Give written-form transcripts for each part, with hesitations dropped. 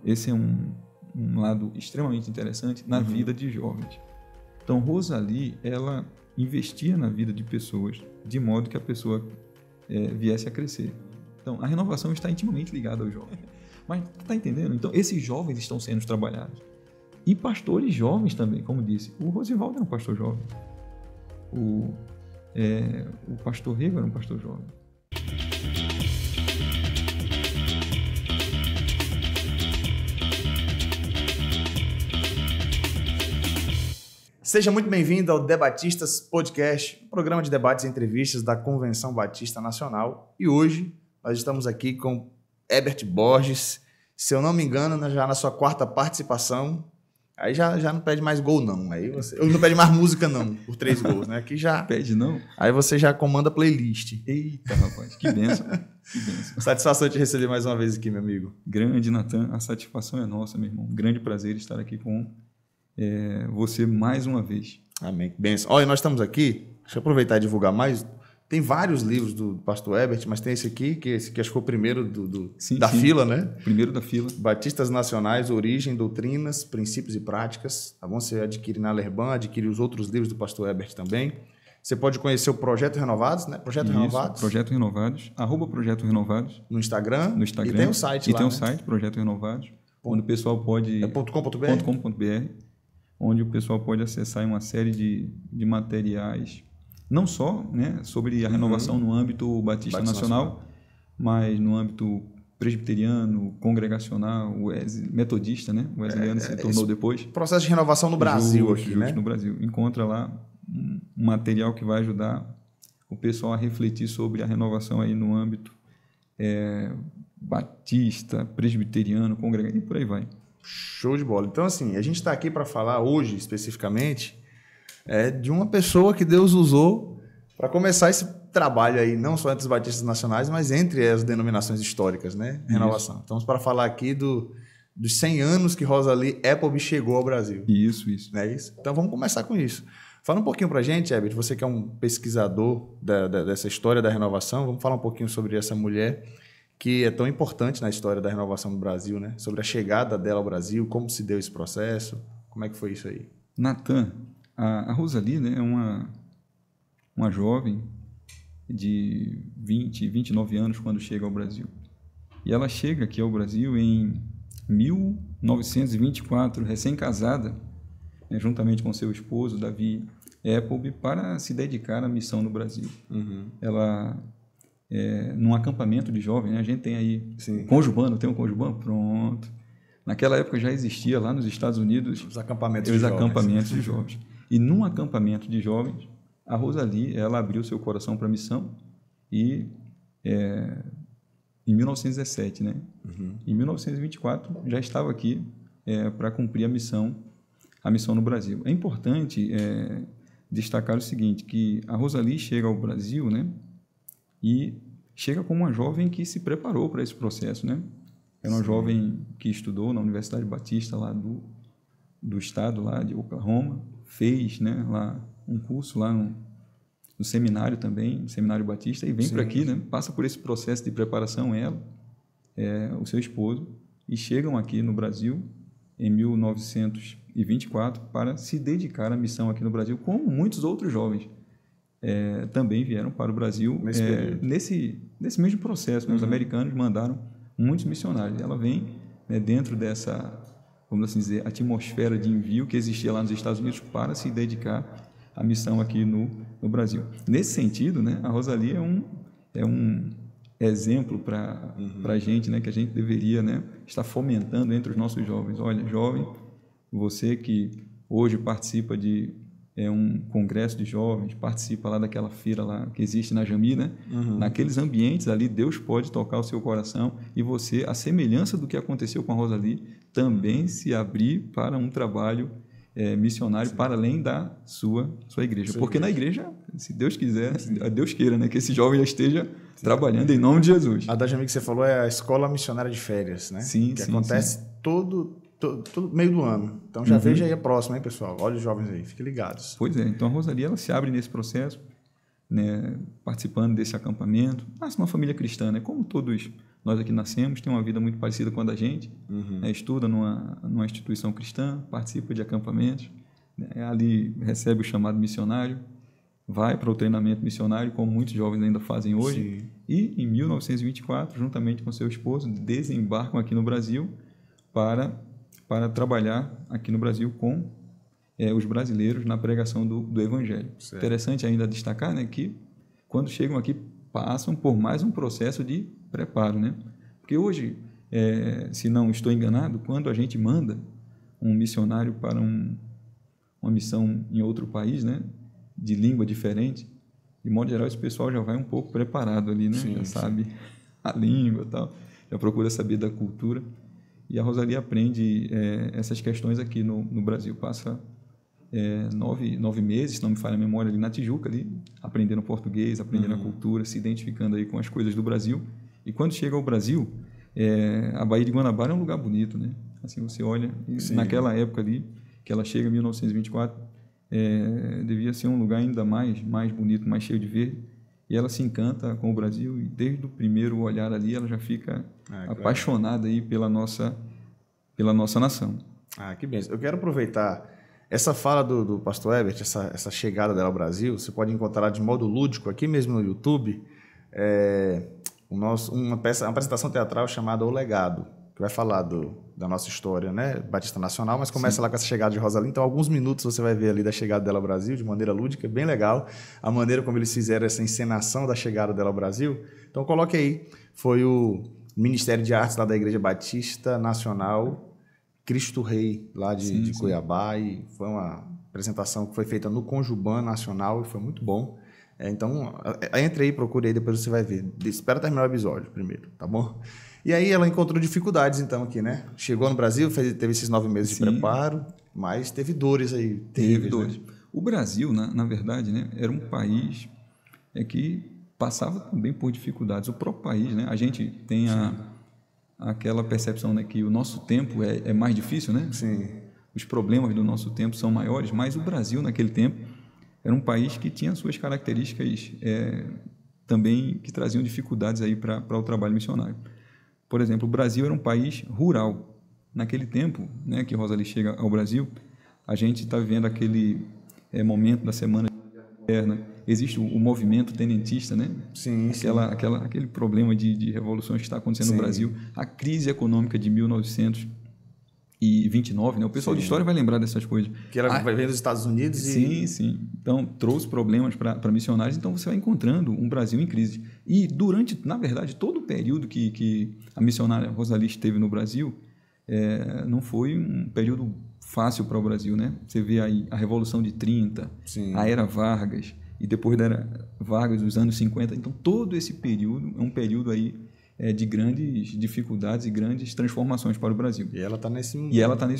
esse é um lado extremamente interessante na vida de jovens. Então, Rosalie, ela investia na vida de pessoas de modo que a pessoa viesse a crescer. Então, a renovação está intimamente ligada aos jovens. Mas, está entendendo? Então, esses jovens estão sendo trabalhados. E pastores jovens também, como disse. O Rosivaldo era um pastor jovem. O pastor Rego era um pastor jovem. Seja muito bem-vindo ao Debatistas Podcast, um programa de debates e entrevistas da Convenção Batista Nacional. E hoje nós estamos aqui com Herbert Borges, se eu não me engano, já na sua 4ª participação. Aí já não pede mais gol, não. Aí você não pede mais música, não, por 3 gols, né? Aqui já... Pede, não? Aí você já comanda a playlist. Eita, rapaz, que bênção. Que bênção. Satisfação te receber mais uma vez aqui, meu amigo. Grande, Natan. A satisfação é nossa, meu irmão. Grande prazer estar aqui com você mais uma vez. Amém. Bênção. Olha, nós estamos aqui, deixa eu aproveitar e divulgar mais. Tem vários livros do pastor Herbert, mas tem esse aqui, que acho que foi o primeiro da fila, né? Primeiro da fila. Batistas Nacionais, Origem, Doutrinas, Princípios e Práticas. Tá bom? Você adquire na Lerban, adquire os outros livros do pastor Herbert também. Você pode conhecer o Projeto Renovados, né? Projeto Renovados. Projeto Renovados, @Projeto Renovados. No Instagram. No Instagram. E tem o site lá, tem o site, Projeto Renovados, onde o pessoal pode... .com.br? Onde o pessoal pode acessar uma série de materiais, não só, né, sobre a renovação no âmbito Batista Nacional, mas no âmbito presbiteriano, congregacional, metodista, né? O wesleyano se tornou depois. Processo de renovação no Brasil aqui, né? No Brasil. Encontra lá um material que vai ajudar o pessoal a refletir sobre a renovação aí no âmbito batista, presbiteriano, congregacional, e por aí vai. Show de bola. Então, assim, a gente está aqui para falar hoje, especificamente, de uma pessoa que Deus usou para começar esse trabalho aí, não só entre os batistas nacionais, mas entre as denominações históricas, né? Renovação. Isso. Então, para falar aqui dos 100 anos que Rosalie Appleby chegou ao Brasil. Isso. Não é isso? Então, vamos começar com isso. Fala um pouquinho para a gente, Herbert, você que é um pesquisador dessa história da renovação, vamos falar um pouquinho sobre essa mulher que é tão importante na história da renovação do Brasil, né? Sobre a chegada dela ao Brasil, como se deu esse processo, como é que foi isso aí? Natan, a Rosalie, né, é uma jovem de 29 anos quando chega ao Brasil. E ela chega aqui ao Brasil em 1924, recém-casada, né, juntamente com seu esposo, Davi Appleby, para se dedicar à missão no Brasil. Ela... num acampamento de jovens, né? A gente tem aí conjubano, tem um conjubano? Pronto. Naquela época já existia lá nos Estados Unidos os acampamentos de jovens. E num acampamento de jovens, a Rosalie, ela abriu seu coração para a missão e em 1917, né? Em 1924 já estava aqui para cumprir a missão no Brasil. É importante destacar o seguinte, que a Rosalie chega ao Brasil, né? E chega como uma jovem que se preparou para esse processo, né? Era uma jovem que estudou na Universidade Batista lá do estado lá de Oklahoma, fez, né, lá um curso lá no seminário também, no Seminário Batista, e vem para aqui, né? Passa por esse processo de preparação, ela, o seu esposo, e chegam aqui no Brasil em 1924 para se dedicar à missão aqui no Brasil, como muitos outros jovens também vieram para o Brasil nesse mesmo processo, né? Os americanos mandaram muitos missionários. Ela vem, né, dentro dessa, vamos assim dizer, atmosfera de envio que existia lá nos Estados Unidos para se dedicar à missão aqui no Brasil. Nesse sentido, né, a Rosalie é um exemplo para a gente, né, que a gente deveria, né, estar fomentando entre os nossos jovens. Olha, jovem, você que hoje participa de um congresso de jovens, participa lá daquela feira lá que existe na Jami, né? Naqueles ambientes ali, Deus pode tocar o seu coração e você, a semelhança do que aconteceu com a Rosalie, também se abrir para um trabalho missionário para além da sua igreja. Porque na igreja, se Deus quiser, Deus queira, né, que esse jovem já esteja trabalhando em nome de Jesus. A da Jami que você falou é a Escola Missionária de Férias, né? Que acontece todo meio do ano. Então já veja aí a próxima, hein, pessoal? Olha os jovens aí, fiquem ligados. Pois é, então a Rosalie, ela se abre nesse processo, né, participando desse acampamento. Nasce uma família cristã, né, como todos Nós aqui nascemos, tem uma vida muito parecida com a da gente, né? Estuda numa instituição cristã, participa de acampamentos, né? Ali recebe o chamado missionário, vai para o treinamento missionário, como muitos jovens ainda fazem hoje. Sim. E, em 1924, juntamente com seu esposo, desembarcam aqui no Brasil para trabalhar aqui no Brasil com os brasileiros na pregação do Evangelho. Certo. Interessante ainda destacar, né, que quando chegam aqui passam por mais um processo de preparo, né? Porque hoje, se não estou enganado, quando a gente manda um missionário para uma missão em outro país, né, de língua diferente, de modo geral, esse pessoal já vai um pouco preparado ali, né? Sim, já sabe a língua e tal, já procura saber da cultura. E a Rosali aprende essas questões aqui no Brasil. Passa 9 meses, se não me falha a memória, ali na Tijuca, ali, aprendendo português, aprendendo a cultura, se identificando aí com as coisas do Brasil. E quando chega ao Brasil, a Baía de Guanabara é um lugar bonito, né? Assim, você olha, naquela época ali, que ela chega em 1924, devia ser um lugar ainda mais bonito, mais cheio de verde. E ela se encanta com o Brasil e desde o primeiro olhar ali ela já fica apaixonada aí pela nossa nação. Ah, que bem. Eu quero aproveitar essa fala do pastor Herbert, essa chegada dela ao Brasil. Você pode encontrar de modo lúdico aqui mesmo no YouTube uma apresentação teatral chamada O Legado, que vai falar da nossa história, né, Batista Nacional, mas começa lá com essa chegada de Rosali. Então, alguns minutos você vai ver ali da chegada dela ao Brasil, de maneira lúdica, bem legal, a maneira como eles fizeram essa encenação da chegada dela ao Brasil. Então, coloque aí, foi o Ministério de Artes lá da Igreja Batista Nacional Cristo Rei, lá de Cuiabá, e foi uma apresentação que foi feita no Conjuban Nacional e foi muito bom. Então, entre aí, procure aí, depois você vai ver. Espera terminar o episódio primeiro, tá bom? E aí ela encontrou dificuldades, então, aqui, né? Chegou no Brasil, teve esses 9 meses de preparo, mas teve dores aí. Teve dores. Né? O Brasil, na verdade, né, era um país que passava também por dificuldades. O próprio país, né? A gente tem aquela percepção, né, que o nosso tempo é mais difícil, né? Sim. Os problemas do nosso tempo são maiores, mas o Brasil, naquele tempo, era um país que tinha suas características também que traziam dificuldades aí para o trabalho missionário. Por exemplo, o Brasil era um país rural. Naquele tempo, né, que Rosali chega ao Brasil, a gente está vivendo aquele momento da Semana Interna. Existe o movimento tenentista, né? Sim, aquele problema de revoluções que está acontecendo no Brasil. A crise econômica de 1929, né? O pessoal de história vai lembrar dessas coisas. Que ela vai ver dos Estados Unidos Sim. Então, trouxe problemas para missionários. Então, você vai encontrando um Brasil em crise. E durante, na verdade, todo o período que a missionária Rosali esteve no Brasil, não foi um período fácil para o Brasil, né? Você vê aí a Revolução de 30, a Era Vargas, e depois da Era Vargas, os anos 50. Então, todo esse período é um período aí de grandes dificuldades e grandes transformações para o Brasil. E ela está nesse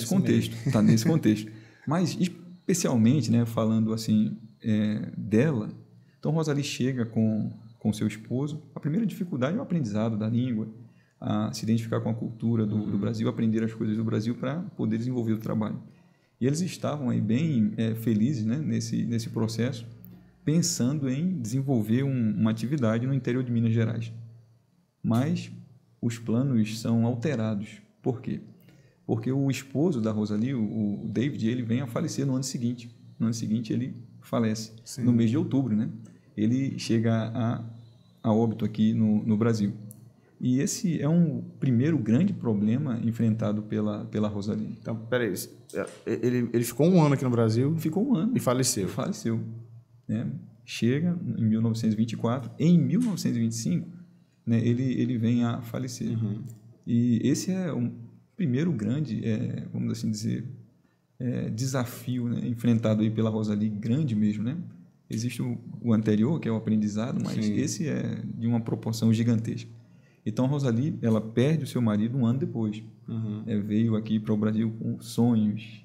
contexto. Está nesse contexto. Mas, especialmente, né, falando assim dela, então Rosali chega com seu esposo. A primeira dificuldade é o aprendizado da língua, a se identificar com a cultura do Brasil, aprender as coisas do Brasil para poder desenvolver o trabalho. E eles estavam aí bem felizes, né, nesse processo, pensando em desenvolver uma atividade no interior de Minas Gerais. Mas os planos são alterados. Por quê? Porque o esposo da Rosali, o David, ele vem a falecer no ano seguinte. No ano seguinte, ele falece, no mês de outubro, né? Ele chega a óbito aqui no Brasil. E esse é um primeiro grande problema enfrentado pela Rosali. Então, peraí, ele ficou um ano aqui no Brasil? Ficou um ano. E faleceu? Faleceu. Né? Chega em 1924. Em 1925, né, ele vem a falecer. E esse é o primeiro grande, vamos assim dizer, desafio, né, enfrentado aí pela Rosali, grande mesmo, né? Existe o anterior, que é o aprendizado, mas esse é de uma proporção gigantesca. Então, a Rosali, ela perde o seu marido um ano depois. Veio aqui para o Brasil com sonhos,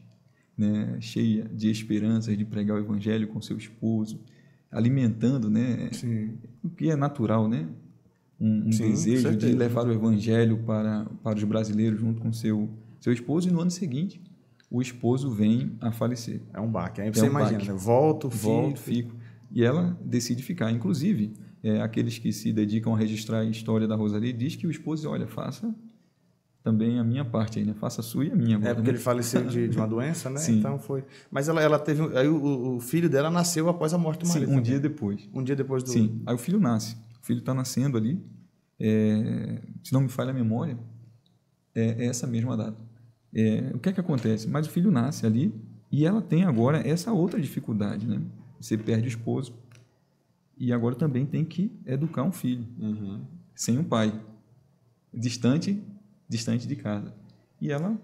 né, cheia de esperanças de pregar o evangelho com seu esposo, alimentando, né, o que é natural, né? Um desejo de levar o evangelho para os brasileiros junto com seu esposo, e no ano seguinte o esposo vem a falecer. É um baque. Aí você imagina, né? Volto, fico. E ela decide ficar. Inclusive, aqueles que se dedicam a registrar a história da Rosalie, diz que o esposo, olha, faça também a minha parte aí, né? Faça a sua e a minha agora. Porque ele faleceu de uma doença, né? Sim. Então foi. Mas ela teve. Aí o filho dela nasceu após a morte do marido. Sim, dia depois. Um dia depois do. Sim. Aí o filho nasce. O filho está nascendo ali. Se não me falha a memória, é essa mesma data. O que é que acontece? Mas o filho nasce ali e ela tem agora essa outra dificuldade, né? Você perde o esposo e agora também tem que educar um filho sem um pai, distante de casa. E ela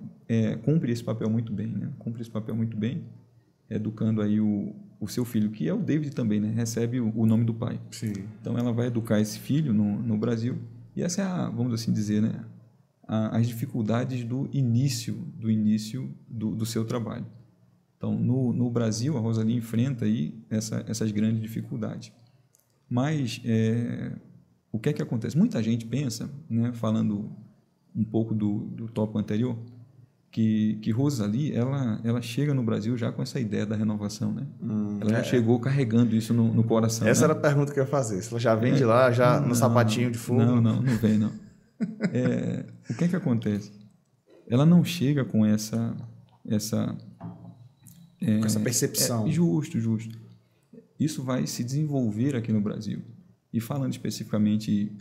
cumpre esse papel muito bem, né? Cumpre esse papel muito bem, educando aí o seu filho, que é o David também, né? Recebe o nome do pai. Sim. Então ela vai educar esse filho no Brasil. E essa é vamos assim dizer, né? As dificuldades do início do seu trabalho. Então, no Brasil, a Rosalie enfrenta aí essas grandes dificuldades. Mas o que é que acontece? Muita gente pensa, né, falando um pouco do tópico anterior, que Rosalie ela chega no Brasil já com essa ideia da renovação, né? Ela já chegou carregando isso no coração. Essa né? era a pergunta que eu ia fazer. Se ela já vem de lá, já no sapatinho de fogo? Não vem, não. O que é que acontece? Ela não chega com essa percepção. Justo. Isso vai se desenvolver aqui no Brasil. E falando especificamente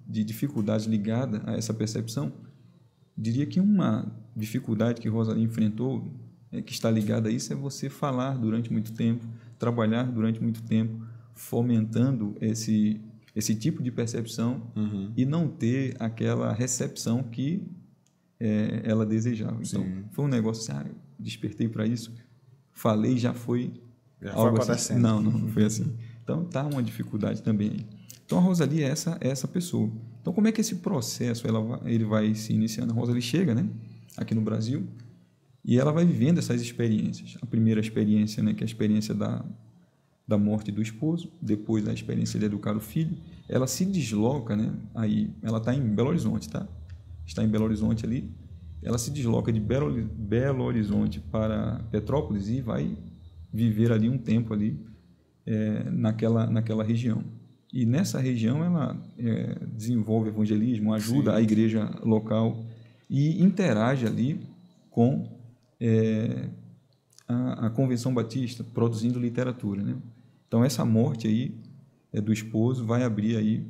de dificuldades ligadas a essa percepção, diria que uma dificuldade que Rosalie enfrentou, que está ligada a isso, é você falar durante muito tempo, trabalhar durante muito tempo, fomentando esse tipo de percepção e não ter aquela recepção que ela desejava. Então, foi um negócio assim, eu despertei para isso, falei, já foi algo assim. Não foi assim. Então, está uma dificuldade também aí. Então, a Rosalie é essa pessoa. Então, como é que esse processo ele vai se iniciando? A Rosalie chega, né, aqui no Brasil, e ela vai vivendo essas experiências. A primeira experiência, né, que é a experiência da morte do esposo, depois a experiência de educar o filho. Ela se desloca, né, aí ela está em Belo Horizonte, tá? Está em Belo Horizonte ali. Ela se desloca de Belo Horizonte para Petrópolis e vai viver ali um tempo ali naquela região. E nessa região ela desenvolve evangelismo, ajuda a igreja local e interage ali com a Convenção Batista, produzindo literatura, né? Então essa morte aí do esposo vai abrir aí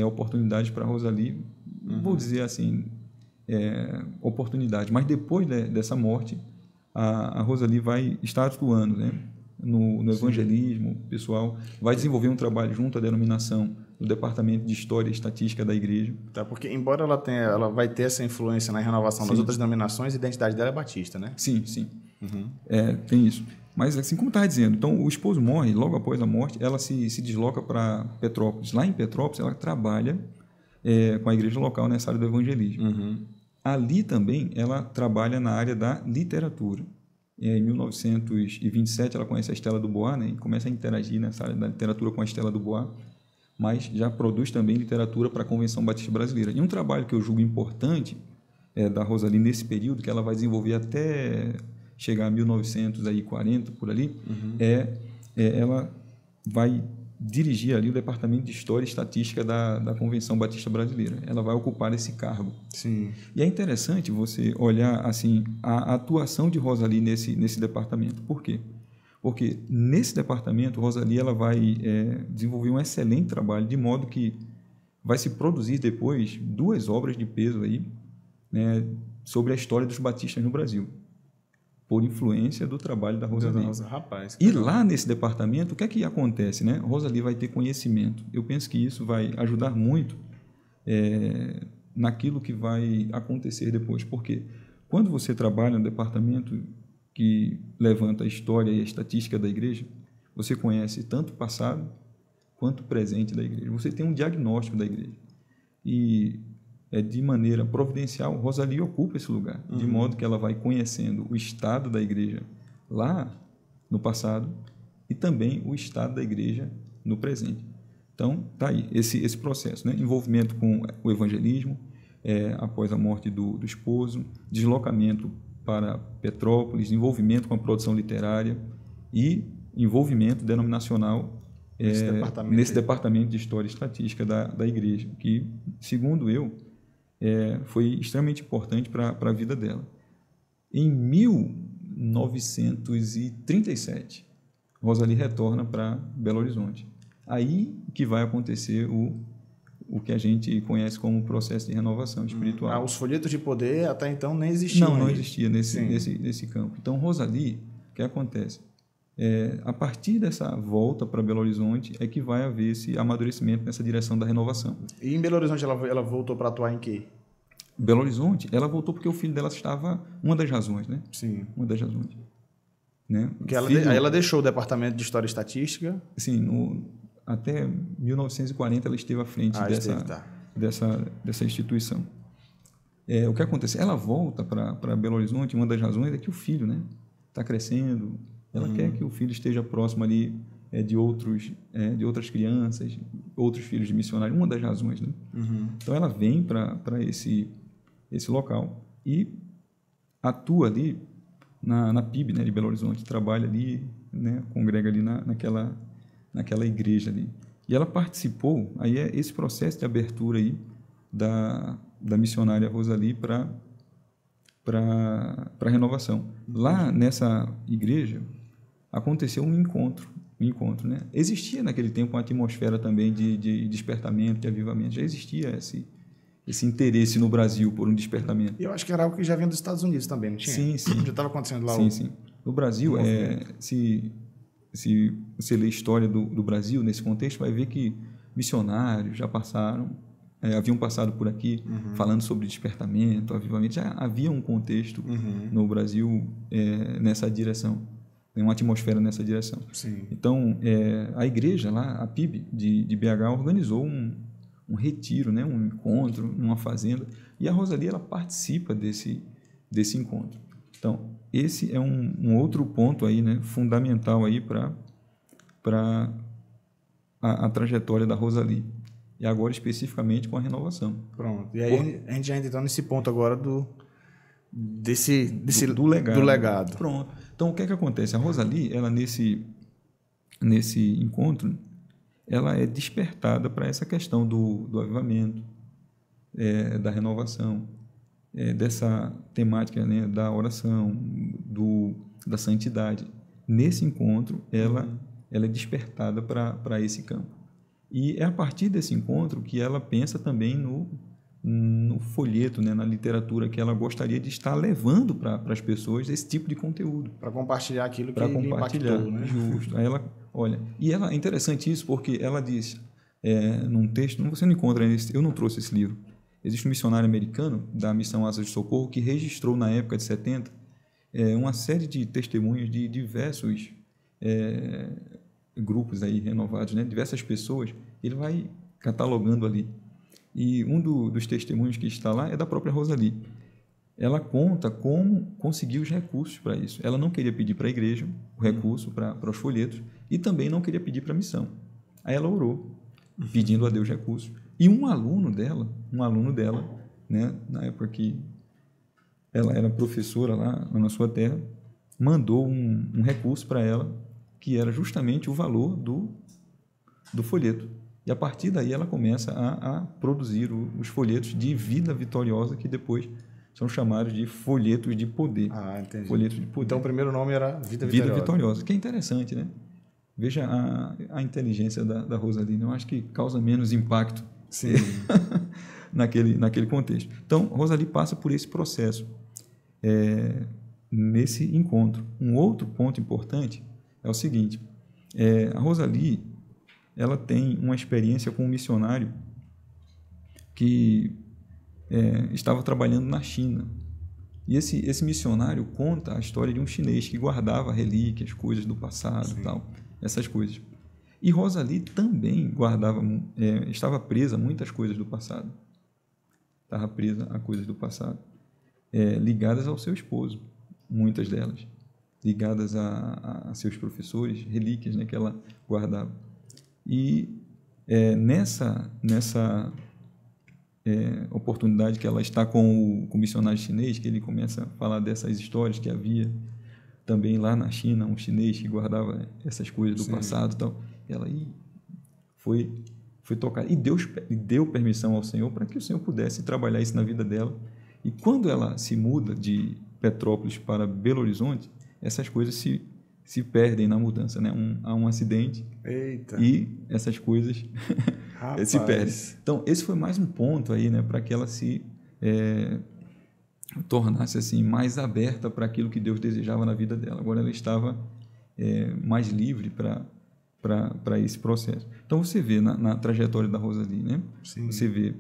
oportunidades para Rosalie, vou dizer assim, oportunidade. Mas depois dessa morte, a Rosalie vai estar atuando, né, no evangelismo pessoal, vai desenvolver um trabalho junto à denominação, no Departamento de História e Estatística da Igreja. Tá, porque embora ela vai ter essa influência na renovação das outras denominações, a identidade dela é batista, né? Sim. Tem isso. Mas, assim, como eu estava dizendo, então o esposo morre, logo após a morte, ela se desloca para Petrópolis. Lá em Petrópolis, ela trabalha com a igreja local nessa área do evangelismo. Ali também ela trabalha na área da literatura. Em 1927 ela conhece a Estela do Bois, né, e começa a interagir nessa área da literatura com a Estela do Bois, mas já produz também literatura para a Convenção Batista Brasileira. E um trabalho que eu julgo importante da Rosalie nesse período, que ela vai desenvolver até chegar a 1940, por ali, ela vai dirigir ali o Departamento de História e Estatística da Convenção Batista Brasileira. Ela vai ocupar esse cargo. Sim. E é interessante você olhar assim a atuação de Rosalie nesse departamento. Por quê? Porque nesse departamento, Rosalie ela vai desenvolver um excelente trabalho, de modo que vai se produzir depois 2 obras de peso aí, né, sobre a história dos batistas no Brasil, por influência do trabalho da Rosalie. Rapaz, e lá nesse departamento, o que é que acontece, né? Rosalie vai ter conhecimento. Eu penso que isso vai ajudar muito naquilo que vai acontecer depois. Porque quando você trabalha no departamento que levanta a história e a estatística da igreja, você conhece tanto o passado quanto o presente da igreja. Você tem um diagnóstico da igreja. E de maneira providencial, Rosalie ocupa esse lugar, de modo que ela vai conhecendo o estado da igreja lá no passado e também o estado da igreja no presente. Então, está aí esse processo, né? Envolvimento com o evangelismo, após a morte do esposo, deslocamento para Petrópolis, envolvimento com a produção literária e envolvimento denominacional nesse departamento de História e Estatística da igreja, que, segundo eu, foi extremamente importante para a vida dela. Em 1937, Rosalie retorna para Belo Horizonte. Aí que vai acontecer o que a gente conhece como processo de renovação espiritual. Os folhetos de poder até então nem existiam. Não existia nesse campo. Então, Rosalie, o que acontece? A partir dessa volta para Belo Horizonte é que vai haver esse amadurecimento nessa direção da renovação. E em Belo Horizonte ela voltou para atuar em quê? Belo Horizonte, ela voltou porque o filho dela estava... Uma das razões, né? Sim. Uma das razões. Né? Aí ela deixou o departamento de História e Estatística? Sim, até 1940 ela esteve à frente dessa instituição. O que acontece? Ela volta para Belo Horizonte, uma das razões é que o filho, né, está crescendo, ela quer que o filho esteja próximo ali de outras crianças, outros filhos de missionários, uma das razões. Né? Então ela vem para esse local e atua ali na PIB, né, de Belo Horizonte, trabalha ali, né, congrega ali naquela igreja ali. E ela participou, aí é esse processo de abertura aí da missionária Rosalie para a renovação. Lá nessa igreja aconteceu um encontro, né? Existia naquele tempo uma atmosfera também de despertamento, de avivamento, já existia esse interesse no Brasil por um despertamento. E eu acho que era algo que já vinha dos Estados Unidos também, não tinha? Sim. Já estava acontecendo lá. Sim. No Brasil, se você ler a história do Brasil nesse contexto, vai ver que missionários já haviam passado por aqui falando sobre despertamento, avivamento. Já havia um contexto no Brasil nessa direção, uma atmosfera nessa direção. Sim. Então, a igreja lá, a PIB de BH, organizou um retiro, né, um encontro numa fazenda, e a Rosalie ela participa desse encontro. Então, esse é um outro ponto aí, né, fundamental aí para a trajetória da Rosalie. E agora especificamente com a renovação. Pronto. E aí a gente já entrou nesse ponto agora do legado. Pronto. Então, o que é que acontece? A Rosalie, ela nesse encontro, ela é despertada para essa questão do avivamento, da renovação, dessa temática, né, da oração, da santidade. Nesse encontro, ela é despertada para esse campo. E é a partir desse encontro que ela pensa também no folheto, né, na literatura, que ela gostaria de estar levando para as pessoas esse tipo de conteúdo. Para compartilhar aquilo que lhe impactou, né? Justo. Aí ela, olha, e ela, é interessante isso porque ela diz, num texto, você não encontra, eu não trouxe esse livro, existe um missionário americano da Missão Asas de Socorro que registrou na época de 70 uma série de testemunhos de diversos grupos aí renovados, né? Diversas pessoas, ele vai catalogando ali. E um dos testemunhos que está lá é da própria Rosalie. Ela conta como conseguiu os recursos para isso. Ela não queria pedir para a igreja o recurso para os folhetos e também não queria pedir para a missão. Aí ela orou, pedindo a Deus recursos. E um aluno dela, né, na época que ela era professora lá na sua terra, mandou um recurso para ela, que era justamente o valor do folheto. E a partir daí ela começa a produzir os folhetos de vida vitoriosa, que depois são chamados de folhetos de poder. Ah, entendi. Folhetos de poder. Então o primeiro nome era Vida Vitoriosa. Vida Vitoriosa, que é interessante, né? Veja a inteligência da Rosalie, eu acho que causa menos impacto. Sim. naquele contexto. Então, Rosalie passa por esse processo nesse encontro. Um outro ponto importante é o seguinte, a Rosalie ela tem uma experiência com um missionário que estava trabalhando na China. E esse missionário conta a história de um chinês que guardava relíquias, coisas do passado, tal, essas coisas. E Rosalie também estava presa a muitas coisas do passado. Estava presa a coisas do passado, ligadas ao seu esposo, muitas delas, ligadas a seus professores, relíquias, né, que ela guardava. E nessa oportunidade que ela está com o missionário chinês, que ele começa a falar dessas histórias que havia também lá na China, um chinês que guardava essas coisas do passado e tal. Ela, foi tocada. E Deus deu permissão ao Senhor para que o Senhor pudesse trabalhar isso na vida dela. E quando ela se muda de Petrópolis para Belo Horizonte, essas coisas se perdem na mudança, né? Há um acidente. Eita. E essas coisas se perdem. Então, esse foi mais um ponto aí, né? Para que ela se tornasse assim, mais aberta para aquilo que Deus desejava na vida dela. Agora ela estava mais livre para esse processo. Então, você vê na trajetória da Rosalie, né? Sim. Você vê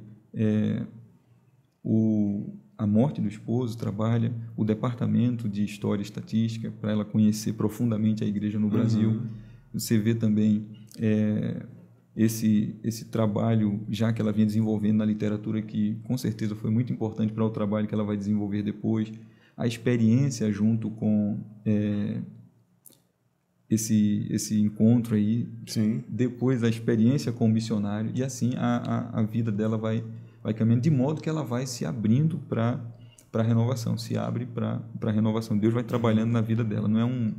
a morte do esposo, trabalha o departamento de História e Estatística para ela conhecer profundamente a igreja no Brasil. Você vê também esse trabalho já que ela vinha desenvolvendo na literatura, que com certeza foi muito importante para o trabalho que ela vai desenvolver depois. A experiência junto com esse encontro aí. Sim. Depois a experiência com o missionário, e assim a vida dela vai caminhando, de modo que ela vai se abrindo para a renovação, se abre para a renovação. Deus vai trabalhando na vida dela, não é um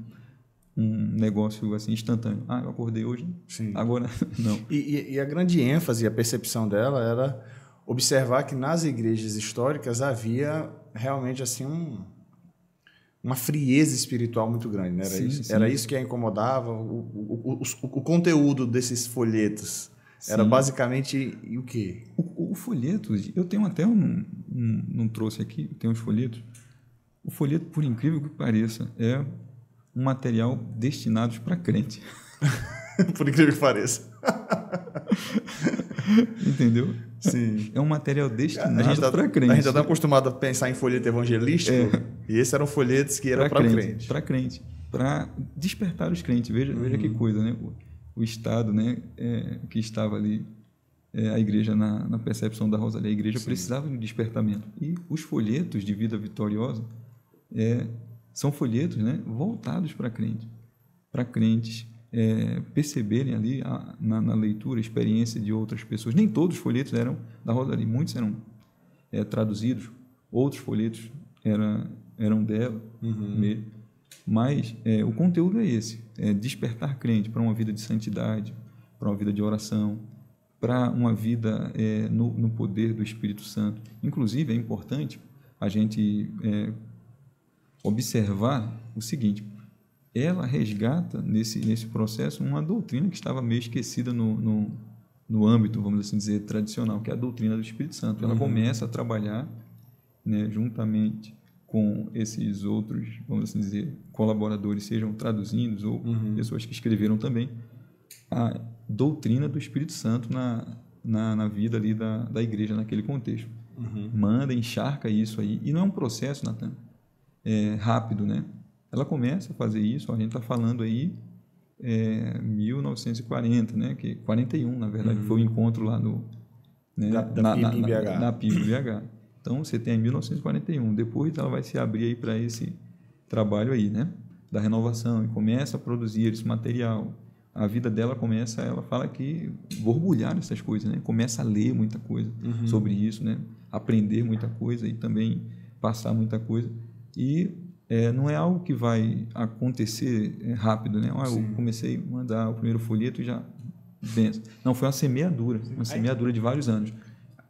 negócio assim instantâneo. Eu acordei hoje, sim, agora não. E a grande ênfase, a percepção dela era observar que nas igrejas históricas havia realmente assim uma frieza espiritual muito grande, né? Era isso que a incomodava. O conteúdo desses folhetos era basicamente o quê? O folheto, eu tenho até não trouxe aqui, tem uns folhetos. O folheto, por incrível que pareça, é um material destinado para crente. Por incrível que pareça. Entendeu? Sim. É um material destinado para crente. A gente já está acostumado a pensar em folheto evangelístico, e esses eram folhetos que eram para crente. Para crente. Para despertar os crentes. Veja que coisa, né? O estado, né, que estava ali, a igreja na percepção da Rosalie. A igreja precisava de um despertamento. E os folhetos de Vida Vitoriosa são folhetos, né, voltados para crentes perceberem ali na leitura a experiência de outras pessoas. Nem todos os folhetos eram da Rosalie, muitos eram traduzidos, outros folhetos eram dela mesmo. Mas o conteúdo é esse, despertar crente para uma vida de santidade, para uma vida de oração, para uma vida no poder do Espírito Santo. Inclusive, é importante a gente observar o seguinte: ela resgata nesse processo uma doutrina que estava meio esquecida no âmbito, vamos assim dizer, tradicional, que é a doutrina do Espírito Santo. Ela começa a trabalhar, né, juntamente com esses outros, vamos assim dizer, colaboradores, sejam traduzindo ou pessoas que escreveram também, a doutrina do Espírito Santo na vida ali da igreja, naquele contexto. Manda, encharca isso aí, e não é um processo, Natan, rápido, né? Ela começa a fazer isso, a gente está falando aí 1940, né? 41, na verdade, foi o encontro lá na PIB-BH. Então, você tem em 1941. Depois, ela vai se abrir aí para esse trabalho aí, né, da renovação, e começa a produzir esse material. A vida dela começa, ela fala que borbulhar essas coisas, né? Começa a ler muita coisa sobre isso, né? Aprender muita coisa e também passar muita coisa. E não é algo que vai acontecer rápido, né? Eu comecei a mandar o primeiro folheto e já pensa. Não, foi uma semeadura de vários anos.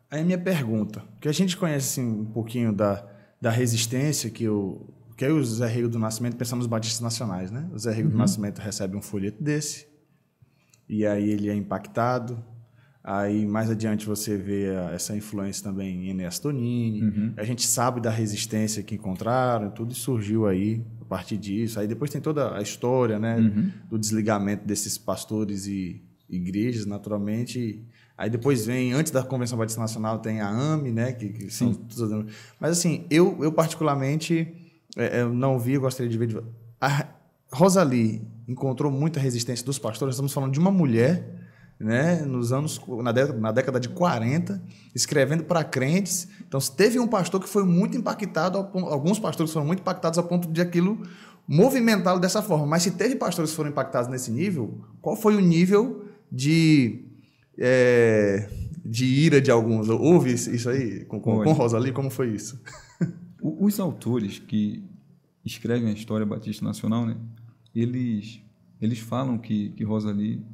Aí a minha pergunta, que a gente conhece assim, um pouquinho da resistência que o Zé Rego do Nascimento, pensamos nos batistas nacionais, né? O Zé Rego do Nascimento recebe um folheto desse, e aí ele é impactado. Aí mais adiante você vê essa influência também em Enéas Tonini. A gente sabe da resistência que encontraram, tudo surgiu aí a partir disso. Aí depois tem toda a história, né, do desligamento desses pastores e igrejas, naturalmente. Aí depois vem, antes da Convenção Batista Nacional, tem a AME, né, que são... Mas assim, eu particularmente eu não vi, eu gostaria de ver... A Rosalie encontrou muita resistência dos pastores. Estamos falando de uma mulher, né, na década de 40, escrevendo para crentes. Então, teve um pastor que foi muito impactado, alguns pastores foram muito impactados ao ponto de aquilo movimentá-lo dessa forma. Mas se teve pastores que foram impactados nesse nível, qual foi o nível de ira de alguns? Houve isso aí com Rosalie? Como foi isso? Os autores que escrevem a história batista nacional, né, eles falam que Rosalie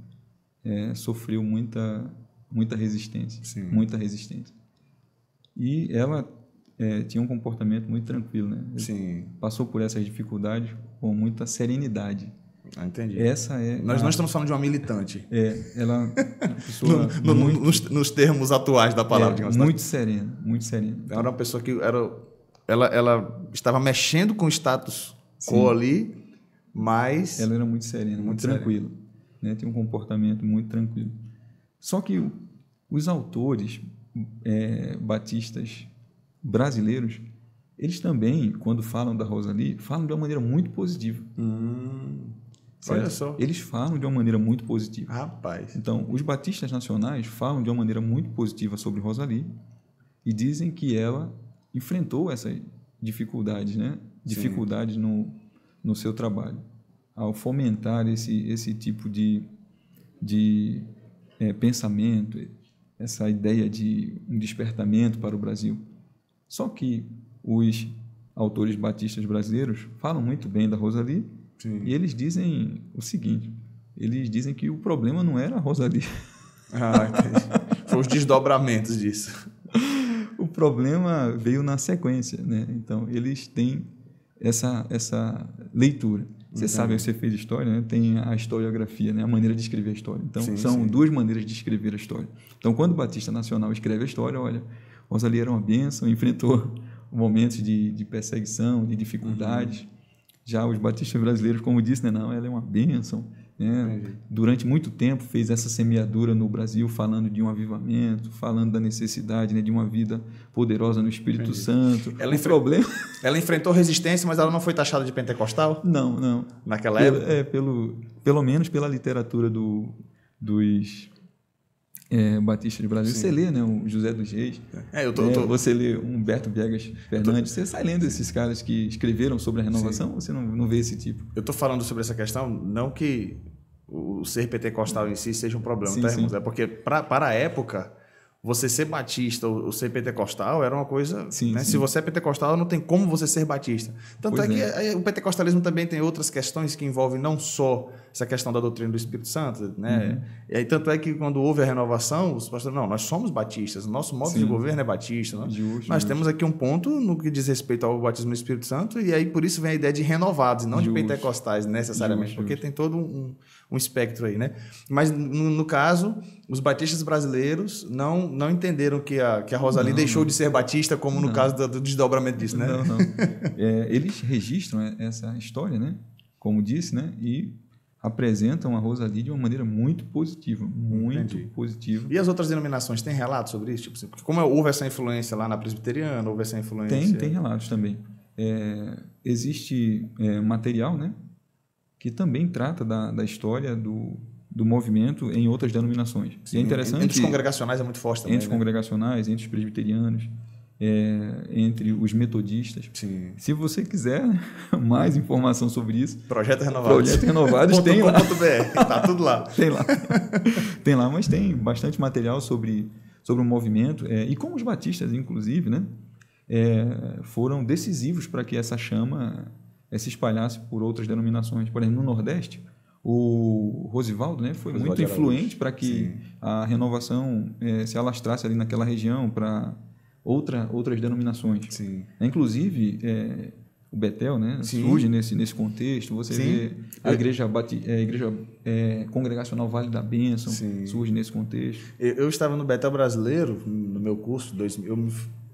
sofreu muita resistência. Sim. Muita resistência. E ela tinha um comportamento muito tranquilo, né? Sim. Passou por essas dificuldades com muita serenidade. Entendi. Essa é Nós não estamos falando de uma militante. Ela é uma pessoa nos termos atuais da palavra, digamos. Muito serena, muito serena. Ela era uma pessoa que ela estava mexendo com o status quo ali, mas ela era muito serena, muito tranquila, né? Tinha um comportamento muito tranquilo. Só que os autores batistas brasileiros, eles também, quando falam da Rosalie, falam de uma maneira muito positiva. Olha só. Eles falam de uma maneira muito positiva. Rapaz. Então, os batistas nacionais falam de uma maneira muito positiva sobre Rosalie e dizem que ela enfrentou essas dificuldades, né? Dificuldades no seu trabalho, ao fomentar esse tipo de pensamento, essa ideia de um despertamento para o Brasil. Só que os autores batistas brasileiros falam muito bem da Rosalie. Sim. E eles dizem o seguinte, eles dizem que o problema não era a Rosalie. Entendi. Foi os desdobramentos disso. O problema veio na sequência, né? Então, eles têm essa leitura. Você sabe, você fez história, né? Tem a historiografia, né? A maneira de escrever a história. Então, são duas maneiras de escrever a história. Então, quando o Batista Nacional escreve a história, olha, Rosalie era uma bênção, enfrentou momentos de perseguição, de dificuldades. Já os batistas brasileiros, como disse, né? Não, ela é uma bênção. Né? Durante muito tempo fez essa semeadura no Brasil, falando de um avivamento, falando da necessidade, né, de uma vida poderosa no Espírito Santo. Ela enfrentou resistência, mas ela não foi taxada de pentecostal? Não. Naquela época? Pelo menos pela literatura dos batistas de Brasil. Você lê, né, o José dos Reis. Você lê Humberto Viegas Fernandes. Você sai lendo esses caras que escreveram sobre a renovação, ou você não vê esse tipo? Eu estou falando sobre essa questão, não que o ser pentecostal em si seja um problema, tá, irmãos? É porque, para a época, você ser batista ou ser pentecostal era uma coisa... né? Se você é pentecostal, não tem como você ser batista. Tanto que o pentecostalismo também tem outras questões que envolvem não só essa questão da doutrina do Espírito Santo, né? E aí, tanto é que quando houve a renovação, os pastores, não, nós somos batistas, nosso modo de governo é batista. Né? Nós temos aqui um ponto no que diz respeito ao batismo no Espírito Santo, e aí por isso vem a ideia de renovados, e não de pentecostais necessariamente, porque tem todo um espectro aí, né? Mas no caso, os batistas brasileiros não entenderam que a Rosalie deixou de ser batista, como no caso do desdobramento disso, né? Não. Eles registram essa história, né? Como disse, né? E apresentam a Rosalie de uma maneira muito positiva, positiva. E as outras denominações têm relatos sobre isso? Tipo, como houve essa influência lá na presbiteriana, houve essa influência... Tem relatos também. Existe material, né? Que também trata da história do movimento em outras denominações. Sim, e é interessante... Entre os congregacionais é muito forte também. Entre os congregacionais, entre os presbiterianos, entre os metodistas. Sim. Se você quiser mais informação sobre isso... Projeto Renovados tem lá. Tá tudo lá. Tem lá, mas tem bastante material sobre o movimento. E como os batistas, inclusive, né, foram decisivos para que essa chama se espalhasse por outras denominações. Por exemplo, no Nordeste, o Rosivaldo, né, foi muito influente para que a renovação se alastrasse ali naquela região para outras denominações. Sim. Inclusive, o Betel, né, surge nesse contexto. Você vê a igreja congregacional Vale da Bênção, surge nesse contexto. Eu estava no Betel Brasileiro, no meu curso, eu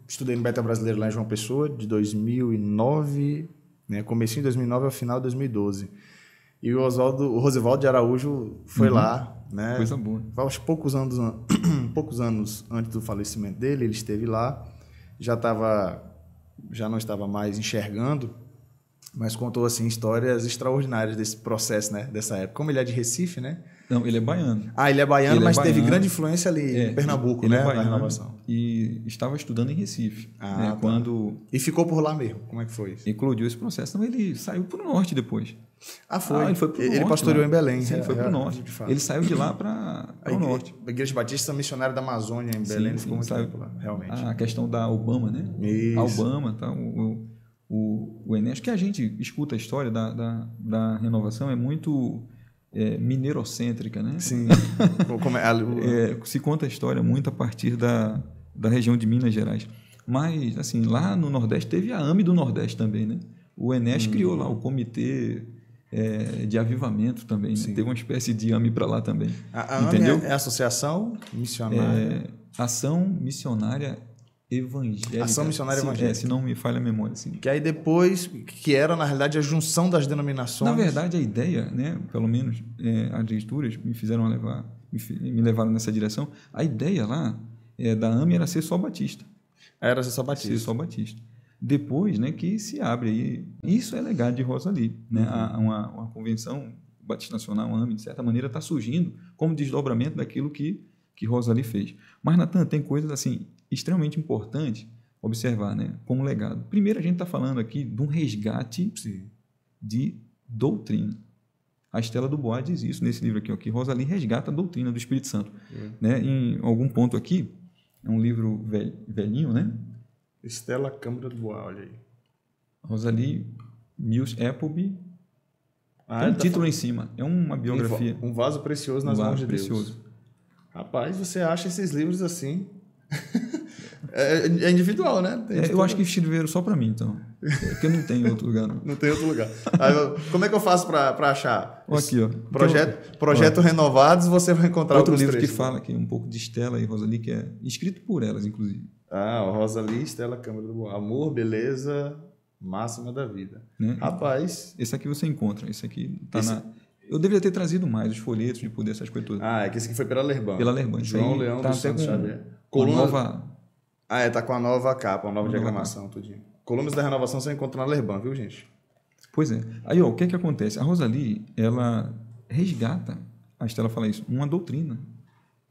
estudei no Betel Brasileiro lá em João Pessoa, de 2009... comecinho de 2009 ao final de 2012. E o Rosivaldo de Araújo foi lá, né? Coisa boa. Aos poucos anos antes do falecimento dele, ele esteve lá, já não estava mais enxergando, mas contou assim histórias extraordinárias desse processo, né? Dessa época. Como ele é de Recife, né? Não, ele é baiano. Ele é baiano, mas teve grande influência ali em Pernambuco, né? Na renovação. E estava estudando em Recife. E ficou por lá mesmo. Como é que foi isso? Eclodiu esse processo. Então, ele saiu para o norte depois. Foi? Ele foi para o norte. Ele pastoreou em Belém. Sim, ele foi para o norte. Ele saiu de lá para o norte. A Igreja Batista Missionária da Amazônia, em Belém, ficou muito tempo lá, realmente. A questão da Obama, né? Isso. A Obama, tá? O Enéas, que a gente escuta a história da renovação, é muito mineirocêntrica, né? Sim. Se conta a história muito a partir da região de Minas Gerais. Mas, assim, lá no Nordeste teve a AME do Nordeste também, né? O Enes criou lá o Comitê de Avivamento também, né? Teve uma espécie de AME para lá também. A AME entendeu? é Associação Missionária... Ação Missionária Evangélica. Ação Missionária Evangélica. Se não me falha a memória. Assim. Que aí depois, que era, na realidade, a junção das denominações... Na verdade, a ideia, né, pelo menos as leituras me fizeram me levaram nessa direção, a ideia lá da AME era ser só batista. Era ser só batista. Ser só batista. Depois, né, que se abre aí... Isso é legado de Rosalie. Né? Uma convenção batista nacional, uma AME, de certa maneira, está surgindo como desdobramento daquilo que Rosalie fez. Mas, Natan, tem coisas assim extremamente importantes observar, né, como legado. Primeiro, a gente está falando aqui de um resgate de doutrina. A Estela do Bois diz isso nesse livro aqui, ó, que Rosalie resgata a doutrina do Espírito Santo. Né? Em algum ponto aqui, é um livro velhinho, né? Estela Câmara do Bois, olha aí. Rosalie Mills Appleby. Tem um título em cima. É uma biografia. Um vaso precioso nas mãos de Deus. Precioso. Rapaz, você acha esses livros assim... é individual, né? Eu acho que escreveram só para mim, então. Porque não tem em outro lugar, não. Não tem outro lugar. Como é que eu faço para achar? Aqui, ó. Projeto Renovados, você vai encontrar outro livro trechos. Que fala aqui um pouco de Estela e Rosalie, que é escrito por elas, inclusive. Rosalie, Estela Câmara do Bois. Amor, beleza, máxima da vida. Né? Rapaz... Esse aqui você encontra. Esse aqui tá Eu deveria ter trazido mais os folhetos de poder, essas coisas todas. É que esse aqui foi pela Lerban. Pela Lerban. João Leão dos Santos Xavier. Nova... tá com a nova capa, uma nova diagramação, tudinho. Colunas da Renovação você encontra na Lerban, viu, gente? Pois é. Aí, ó, o que acontece? A Rosalie, ela resgata, a Estela fala isso, uma doutrina.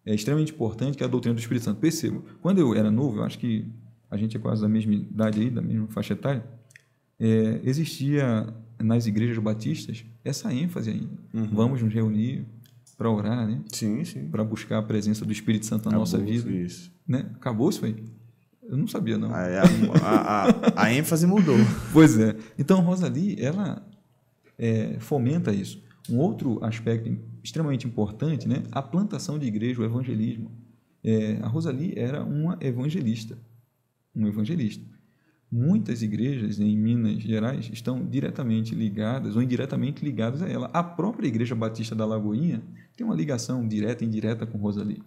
É extremamente importante, que é a doutrina do Espírito Santo. Percebo, quando eu era novo, eu acho que a gente é quase da mesma idade aí, da mesma faixa etária, existia nas igrejas batistas essa ênfase ainda. Vamos nos reunir para orar, né? Sim. Para buscar a presença do Espírito Santo na nossa vida. Isso. Né? Acabou isso aí? Eu não sabia, não. A ênfase mudou. Pois é. Então, Rosalie, ela fomenta isso. Um outro aspecto extremamente importante, né? A plantação de igreja, o evangelismo. A Rosalie era uma evangelista. Um evangelista. Muitas igrejas em Minas Gerais estão diretamente ligadas ou indiretamente ligadas a ela. A própria Igreja Batista da Lagoinha tem uma ligação direta e indireta com Rosalie.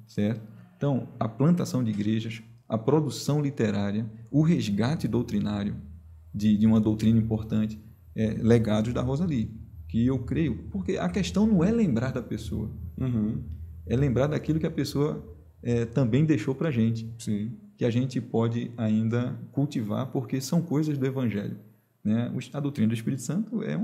Certo? Então, a plantação de igrejas, a produção literária, o resgate doutrinário de uma doutrina importante, legados da Rosalie, que eu creio, porque a questão não é lembrar da pessoa, é lembrar daquilo que a pessoa também deixou para a gente. Sim. Que a gente pode ainda cultivar, porque são coisas do Evangelho. Né? A doutrina do Espírito Santo é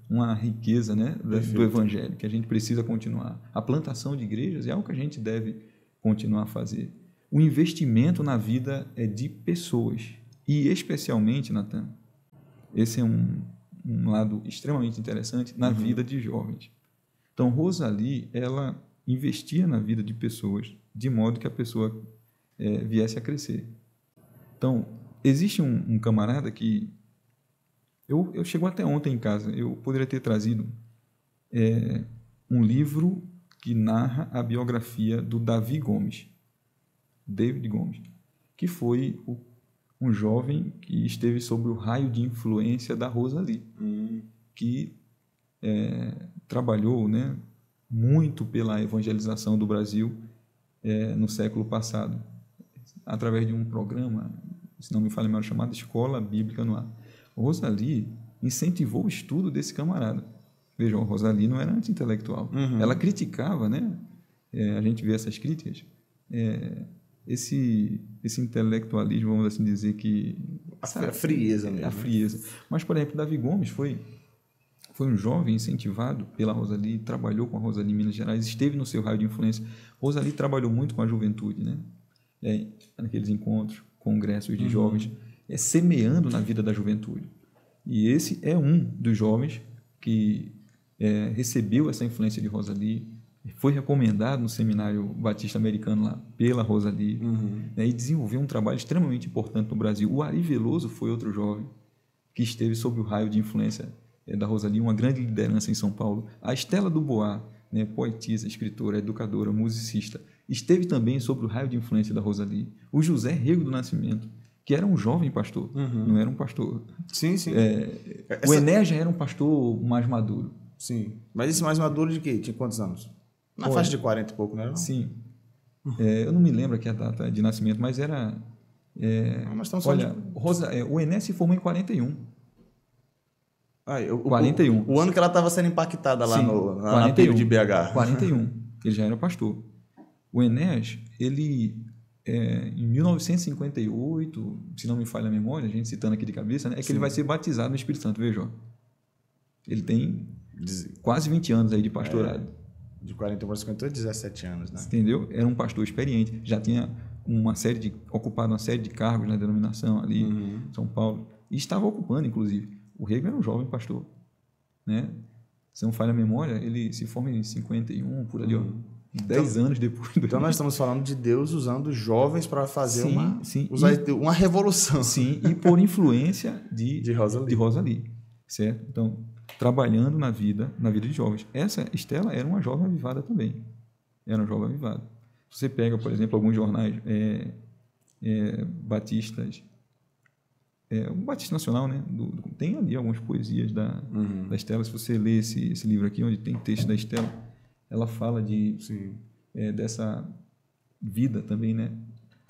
uma riqueza, né, do Evangelho, que a gente precisa continuar. A plantação de igrejas é algo que a gente deve continuar a fazer. O investimento na vida é de pessoas, e especialmente, Natan, esse é um lado extremamente interessante na vida de jovens. Então, Rosalie, ela investia na vida de pessoas, de modo que a pessoa viesse a crescer. Então, existe um camarada que... Eu chego até ontem em casa, eu poderia ter trazido um livro que narra a biografia do David Gomes, que foi um jovem que esteve sob o raio de influência da Rosalie, que trabalhou, né, muito pela evangelização do Brasil no século passado, através de um programa, se não me falha a memória, chamado Escola Bíblica no Ar. Rosalie incentivou o estudo desse camarada. Vejam, a Rosalie não era anti-intelectual. Ela criticava, né? A gente vê essas críticas. Esse intelectualismo, vamos assim dizer, que... A frieza mesmo. A frieza. Mas, por exemplo, David Gomes foi um jovem incentivado pela Rosalie, trabalhou com a Rosalie em Minas Gerais, esteve no seu raio de influência. Rosalie trabalhou muito com a juventude, né? Naqueles encontros, congressos de jovens, semeando na vida da juventude. E esse é um dos jovens que recebeu essa influência de Rosalie, foi recomendado no Seminário Batista Americano lá pela Rosalie, né, e desenvolveu um trabalho extremamente importante no Brasil. O Ari Veloso foi outro jovem que esteve sob o raio de influência da Rosalie, uma grande liderança em São Paulo. A Estela Dubois, né, poetisa, escritora, educadora, musicista, esteve também sob o raio de influência da Rosalie. O José Rego do Nascimento, que era um jovem pastor, não era um pastor. Sim, sim. O Enéas já era um pastor mais maduro. Sim. Mas esse mais maduro de quê? Tinha quantos anos? Na faixa de 40 e pouco, não era? Sim. Eu não me lembro aqui a data de nascimento, mas era... Nós estamos olha, o Enéas se formou em 41. 41. O ano que ela estava sendo impactada lá na PIB de BH. 41. Ele já era pastor. O Enéas, ele, em 1958, se não me falha a memória, a gente citando aqui de cabeça, né, que ele vai ser batizado no Espírito Santo, veja. Ele tem quase 20 anos aí de pastorado. De 41 para 58, 17 anos, né? Entendeu? Era um pastor experiente, já tinha ocupado uma série de cargos na denominação ali em São Paulo, e estava ocupando, inclusive. O Rego era um jovem pastor, né? Se não falha a memória, ele se forma em 51, por ali, 10 anos depois. Então nós estamos falando de Deus usando jovens para fazer uma revolução. Sim, e por influência de Rosalie, certo? Então, trabalhando na vida de jovens. Essa Estela era uma jovem avivada também. Era uma jovem avivada. Você pega, por exemplo, alguns jornais batistas, o Batista Nacional, né? Tem ali algumas poesias da Estela. Se você ler esse livro aqui, onde tem texto da Estela, ela fala dessa vida também, né?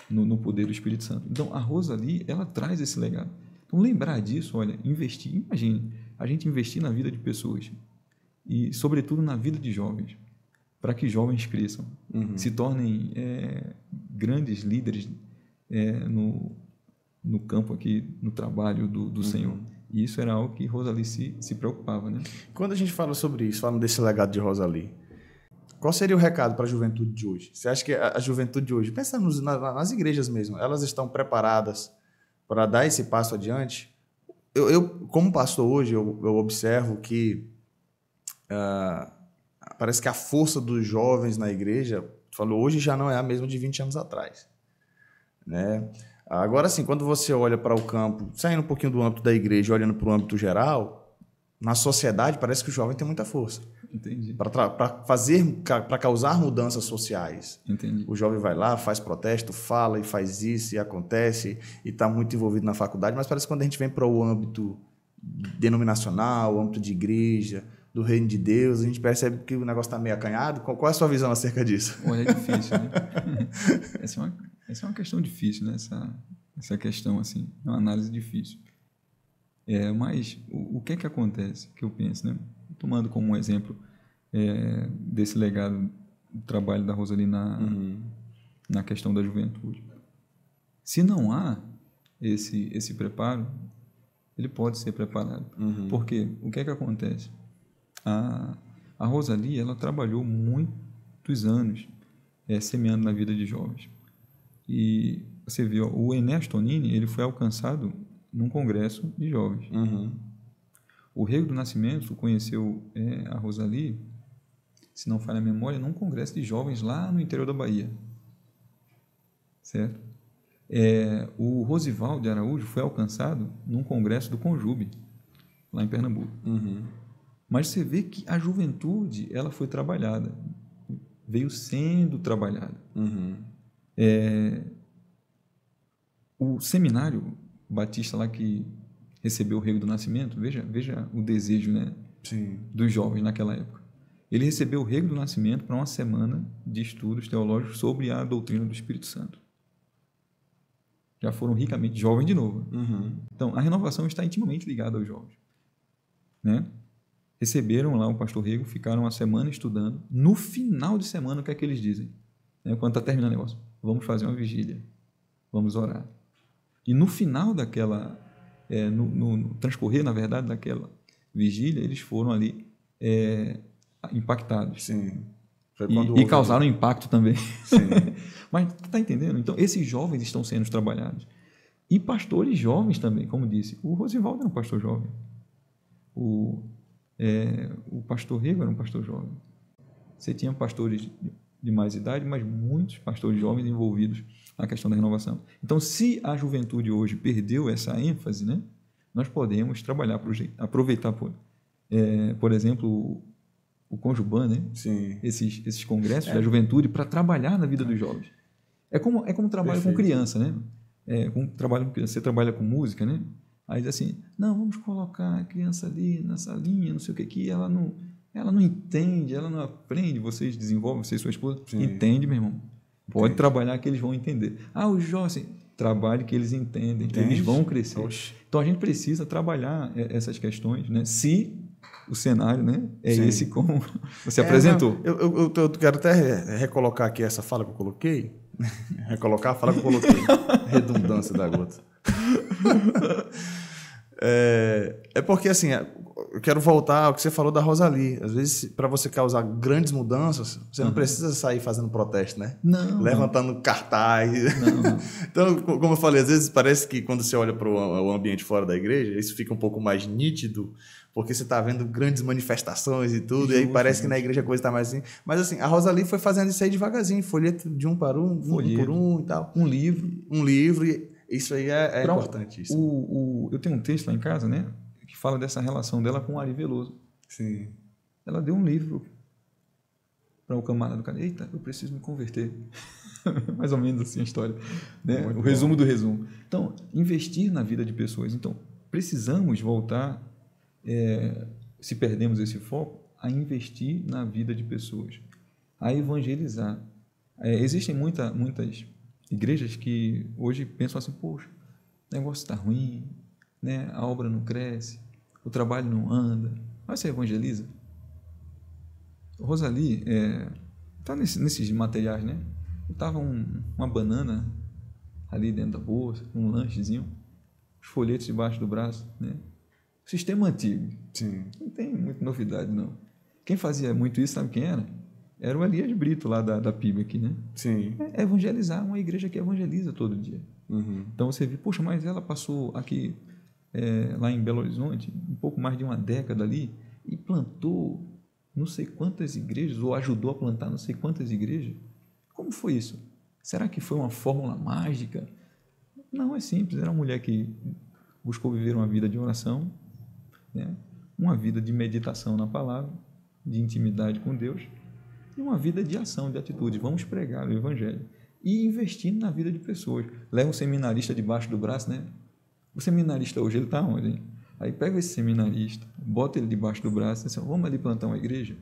No poder do Espírito Santo. Então, a Rosalie, ela traz esse legado. Então, lembrar disso, olha, investir, imagine, a gente investir na vida de pessoas e, sobretudo, na vida de jovens, para que jovens cresçam, se tornem grandes líderes no campo aqui, no trabalho do Senhor. E isso era algo que Rosalie se preocupava, né? Quando a gente fala sobre isso, falando desse legado de Rosalie, qual seria o recado para a juventude de hoje? Você acha que a juventude de hoje, pensa nas igrejas mesmo, elas estão preparadas para dar esse passo adiante? Eu como pastor hoje, eu observo que parece que a força dos jovens na igreja, hoje já não é a mesma de 20 anos atrás, né? Agora, sim, quando você olha para o campo, saindo um pouquinho do âmbito da igreja, olhando para o âmbito geral, na sociedade parece que o jovem tem muita força. Entendi. Para causar mudanças sociais. Entendi. O jovem vai lá, faz protesto, fala e faz isso, e acontece, e está muito envolvido na faculdade, mas parece que quando a gente vem para o âmbito denominacional, o âmbito de igreja, do reino de Deus, a gente percebe que o negócio está meio acanhado. Qual é a sua visão acerca disso? Olha, é difícil, né? Essa é uma questão difícil, né? Essa questão, assim, é uma análise difícil. Mas o que é que acontece, que eu penso, né? Tomando como um exemplo desse legado do trabalho da Rosalie na questão da juventude. Se não há esse preparo, ele pode ser preparado. Porque o que é que acontece? A Rosalie, ela trabalhou muitos anos semeando na vida de jovens. E você viu, o Enéas Tonini, ele foi alcançado num congresso de jovens. O Rego do Nascimento conheceu a Rosalie, se não falha a memória, num congresso de jovens lá no interior da Bahia. Certo? O Rosivaldo de Araújo foi alcançado num congresso do Conjube, lá em Pernambuco. Mas você vê que a juventude, ela foi trabalhada, veio sendo trabalhada. O seminário batista lá que recebeu o Rego do Nascimento, veja o desejo, né, dos jovens naquela época. Ele recebeu o Rego do Nascimento para uma semana de estudos teológicos sobre a doutrina do Espírito Santo. Já foram ricamente jovens de novo. Então, a renovação está intimamente ligada aos jovens, né? Receberam lá o pastor Rego, ficaram uma semana estudando. No final de semana, o que é que eles dizem? Quando está terminando o negócio, vamos fazer uma vigília, vamos orar. E no final daquela, no transcorrer, na verdade, daquela vigília, eles foram ali impactados. Sim. E causaram impacto também. Sim. Mas está entendendo? Então, esses jovens estão sendo trabalhados. E pastores jovens também, como disse. O Rosivaldo era um pastor jovem. O pastor Rego era um pastor jovem. Você tinha pastores de mais idade, mas muitos pastores jovens envolvidos na questão da renovação. Então, se a juventude hoje perdeu essa ênfase, né, nós podemos trabalhar, aproveitar por exemplo, o Conjuban, né? Sim. Esses congressos da juventude para trabalhar na vida dos jovens. É como trabalho com criança, né? Trabalho com criança. Você trabalha com música, né? Aí diz assim, não, vamos colocar a criança ali na salinha, não sei o que, ela não entende, ela não aprende. Vocês desenvolvem, você e sua esposa, entende, meu irmão. Pode trabalhar que eles vão entender. Os jovens, assim, trabalhe que eles entendem, eles vão crescer. Oxe. Então, a gente precisa trabalhar essas questões, né? Se o cenário, né, esse como você apresentou. Eu quero até recolocar aqui essa fala que eu coloquei. Recolocar a fala que eu coloquei. Redundância da gota. Porque, assim, eu quero voltar ao que você falou da Rosalie. Às vezes, para você causar grandes mudanças, você não precisa sair fazendo protesto, né? Não. Levantando cartaz. Não. Então, como eu falei, às vezes parece que quando você olha para o ambiente fora da igreja, isso fica um pouco mais nítido, porque você está vendo grandes manifestações e tudo, e aí parece que na igreja a coisa está mais assim. Mas, assim, a Rosalie foi fazendo isso aí devagarzinho, folheto de um por um e tal. Um livro. E isso aí é importantíssimo. Eu tenho um texto lá em casa, né, que fala dessa relação dela com o Ari Veloso. Sim. Ela deu um livro para o camarada do cara. Eita, eu preciso me converter. Mais ou menos assim a história. Né? O resumo do resumo. Então, investir na vida de pessoas. Então, precisamos voltar, se perdemos esse foco, a investir na vida de pessoas, a evangelizar. Existem muitas igrejas que hoje pensam assim, poxa, o negócio está ruim, né? A obra não cresce, o trabalho não anda, mas você evangeliza? Rosalie está nesses materiais, né? Estava uma banana ali dentro da bolsa, um lanchezinho, os folhetos debaixo do braço, né? Sistema antigo. Sim. Não tem muita novidade, não. Quem fazia muito isso, sabe quem era? Era o Elias Brito, lá da PIB aqui, né? Sim. Evangelizar, uma igreja que evangeliza todo dia. Uhum. Então você vê, poxa, mas ela passou aqui, lá em Belo Horizonte, um pouco mais de uma década ali, e plantou não sei quantas igrejas, ou ajudou a plantar não sei quantas igrejas. Como foi isso? Será que foi uma fórmula mágica? Não, é simples. Era uma mulher que buscou viver uma vida de oração, né? Uma vida de meditação na palavra, de intimidade com Deus, e uma vida de ação, de atitude. Vamos pregar o Evangelho. E investindo na vida de pessoas. Leva um seminarista debaixo do braço, né? O seminarista hoje, ele está onde, hein? Aí pega esse seminarista, bota ele debaixo do braço e diz assim, vamos ali plantar uma igreja?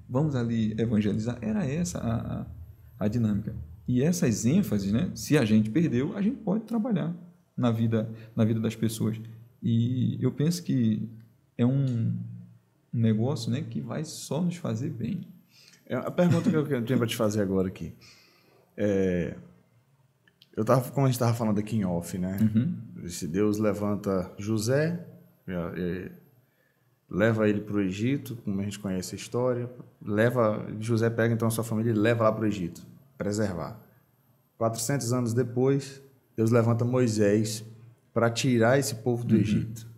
Vamos ali evangelizar? Era essa a dinâmica. E essas ênfases, né? Se a gente perdeu, a gente pode trabalhar na vida das pessoas. E eu penso que é um negócio, né, que vai só nos fazer bem. A pergunta que eu tenho para te fazer agora aqui. Como a gente estava falando aqui em off, né? Se Deus levanta José, leva ele para o Egito, como a gente conhece a história, José pega então a sua família e leva lá para o Egito, preservar. 400 anos depois, Deus levanta Moisés para tirar esse povo do Egito.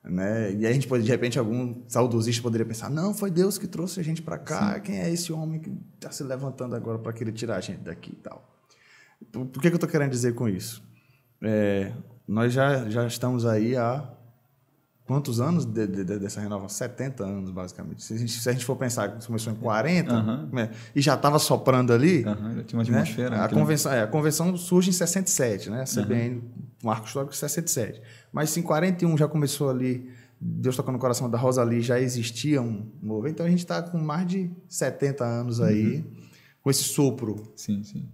Né? E aí a gente pode, de repente, algum saudosista poderia pensar, não, foi Deus que trouxe a gente para cá. Sim. Quem é esse homem que está se levantando agora para querer tirar a gente daqui e tal? Por que eu estou querendo dizer com isso? Nós já estamos aí há quantos anos dessa renovação? 70 anos, basicamente. Se a gente for pensar que começou em 40, e já estava soprando ali... já tinha uma atmosfera. Né? A convenção surge em 67, né? A CBN, Marco Histórico, 67. Mas em 41 já começou ali, Deus tocando no coração da Rosalie, já existia um movimento. Então a gente está com mais de 70 anos aí, com esse sopro. Sim, sim.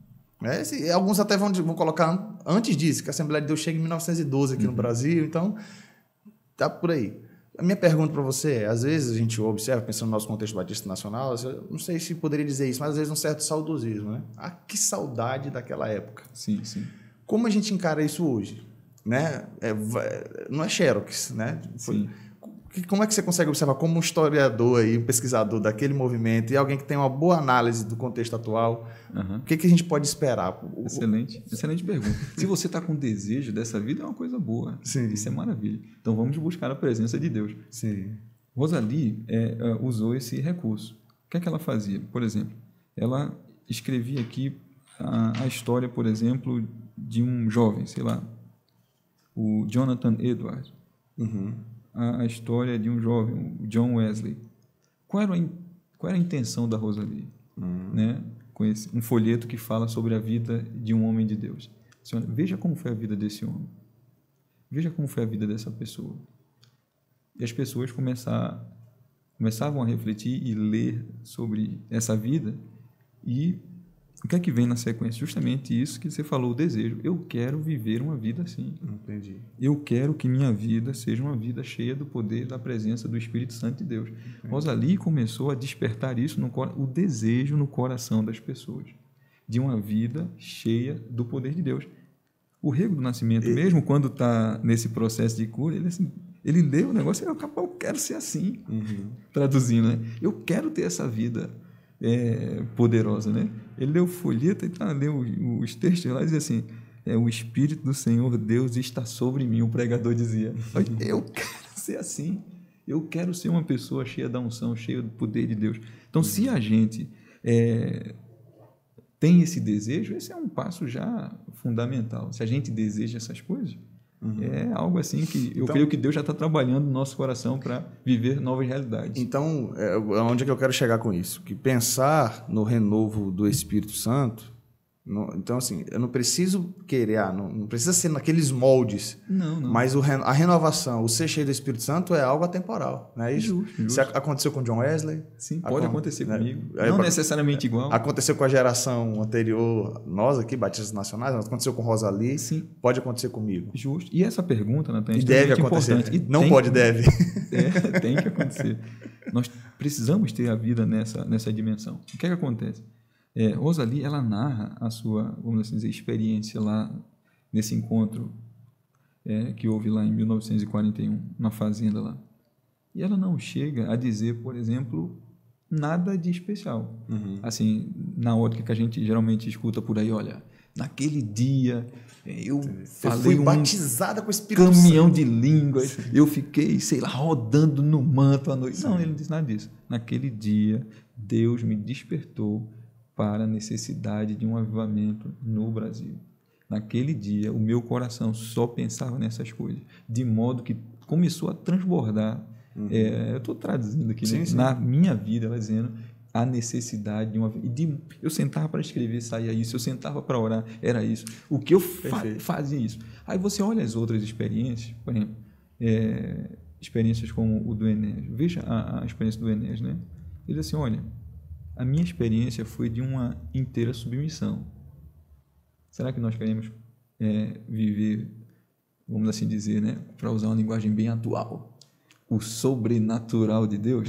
Alguns até vão colocar antes disso, que a Assembleia de Deus chega em 1912 aqui no Brasil, então tá por aí. A minha pergunta para você é, às vezes a gente observa, pensando no nosso contexto batista nacional, eu não sei se poderia dizer isso, mas às vezes um certo saudosismo, né? Que saudade daquela época. Sim, sim. Como a gente encara isso hoje? Né? Não é Xerox, né? Sim. Como é que você consegue observar como um historiador e um pesquisador daquele movimento e alguém que tem uma boa análise do contexto atual, o que a gente pode esperar? Excelente pergunta. Se você está com desejo dessa vida, é uma coisa boa. Sim. Isso é maravilha. Então vamos buscar a presença de Deus. Sim. Rosalie usou esse recurso. O que é que ela fazia? Por exemplo, ela escrevia aqui a história, por exemplo, de um jovem, sei lá, o Jonathan Edwards. a história de um jovem, o John Wesley. Qual era a intenção da Rosalie? Né? Com um folheto que fala sobre a vida de um homem de Deus. Assim, olha, veja como foi a vida desse homem. Veja como foi a vida dessa pessoa. E as pessoas começavam a refletir e ler sobre essa vida. E o que é que vem na sequência? Justamente isso que você falou, o desejo. Eu quero viver uma vida assim. Entendi. Eu quero que minha vida seja uma vida cheia do poder, da presença do Espírito Santo de Deus. Rosalie começou a despertar isso, o desejo no coração das pessoas, de uma vida cheia do poder de Deus. O Rego do Nascimento, mesmo quando está nesse processo de cura, ele lê o negócio e eu quero ser assim, traduzindo, né? Eu quero ter essa vida poderosa, né? Ele leu o folheto e leu os textos lá e dizia assim, o Espírito do Senhor Deus está sobre mim, o pregador dizia. Eu quero ser assim, eu quero ser uma pessoa cheia da unção, cheia do poder de Deus. Então, se a gente tem esse desejo, esse é um passo já fundamental. Se a gente deseja essas coisas, é algo assim que eu creio que Deus já está trabalhando no nosso coração para viver novas realidades. Então, onde é que eu quero chegar com isso? Que pensar no renovo do Espírito Santo, então, assim, eu não preciso querer, não precisa ser naqueles moldes, não. Mas a renovação, o ser cheio do Espírito Santo é algo atemporal, não é isso? Justo. Se aconteceu com John Wesley. Sim, pode acontecer comigo. Não necessariamente igual. Aconteceu com a geração anterior, nós aqui, Batistas Nacionais, aconteceu com Rosalie. Sim. Pode acontecer comigo. Justo. E essa pergunta, Natan, é deve acontecer. Importante. Não pode, deve. Tem que acontecer. Nós precisamos ter a vida nessa dimensão. O que acontece? Rosalie, ela narra a sua, vamos assim dizer, experiência lá nesse encontro que houve lá em 1941, na fazenda lá. E ela não chega a dizer, por exemplo, nada de especial. Assim, na ótica que a gente geralmente escuta por aí, olha, naquele dia eu fui batizada com o Espírito Santo. Caminhão de línguas, eu fiquei, sei lá, rodando no manto à noite. Não, ele não diz nada disso. Naquele dia, Deus me despertou para a necessidade de um avivamento no Brasil. Naquele dia, o meu coração só pensava nessas coisas, de modo que começou a transbordar. Eu estou traduzindo aqui, né? Sim. Na minha vida, ela dizendo a necessidade de uma... Eu sentava para escrever, saía isso. Eu sentava para orar, era isso. O que eu fazia isso. Aí você olha as outras experiências, por exemplo, experiências como o do Enéas. Veja a experiência do Enéas, né? Ele diz assim, olha, a minha experiência foi de uma inteira submissão. Será que nós queremos viver, vamos assim dizer, né, para usar uma linguagem bem atual, o sobrenatural de Deus?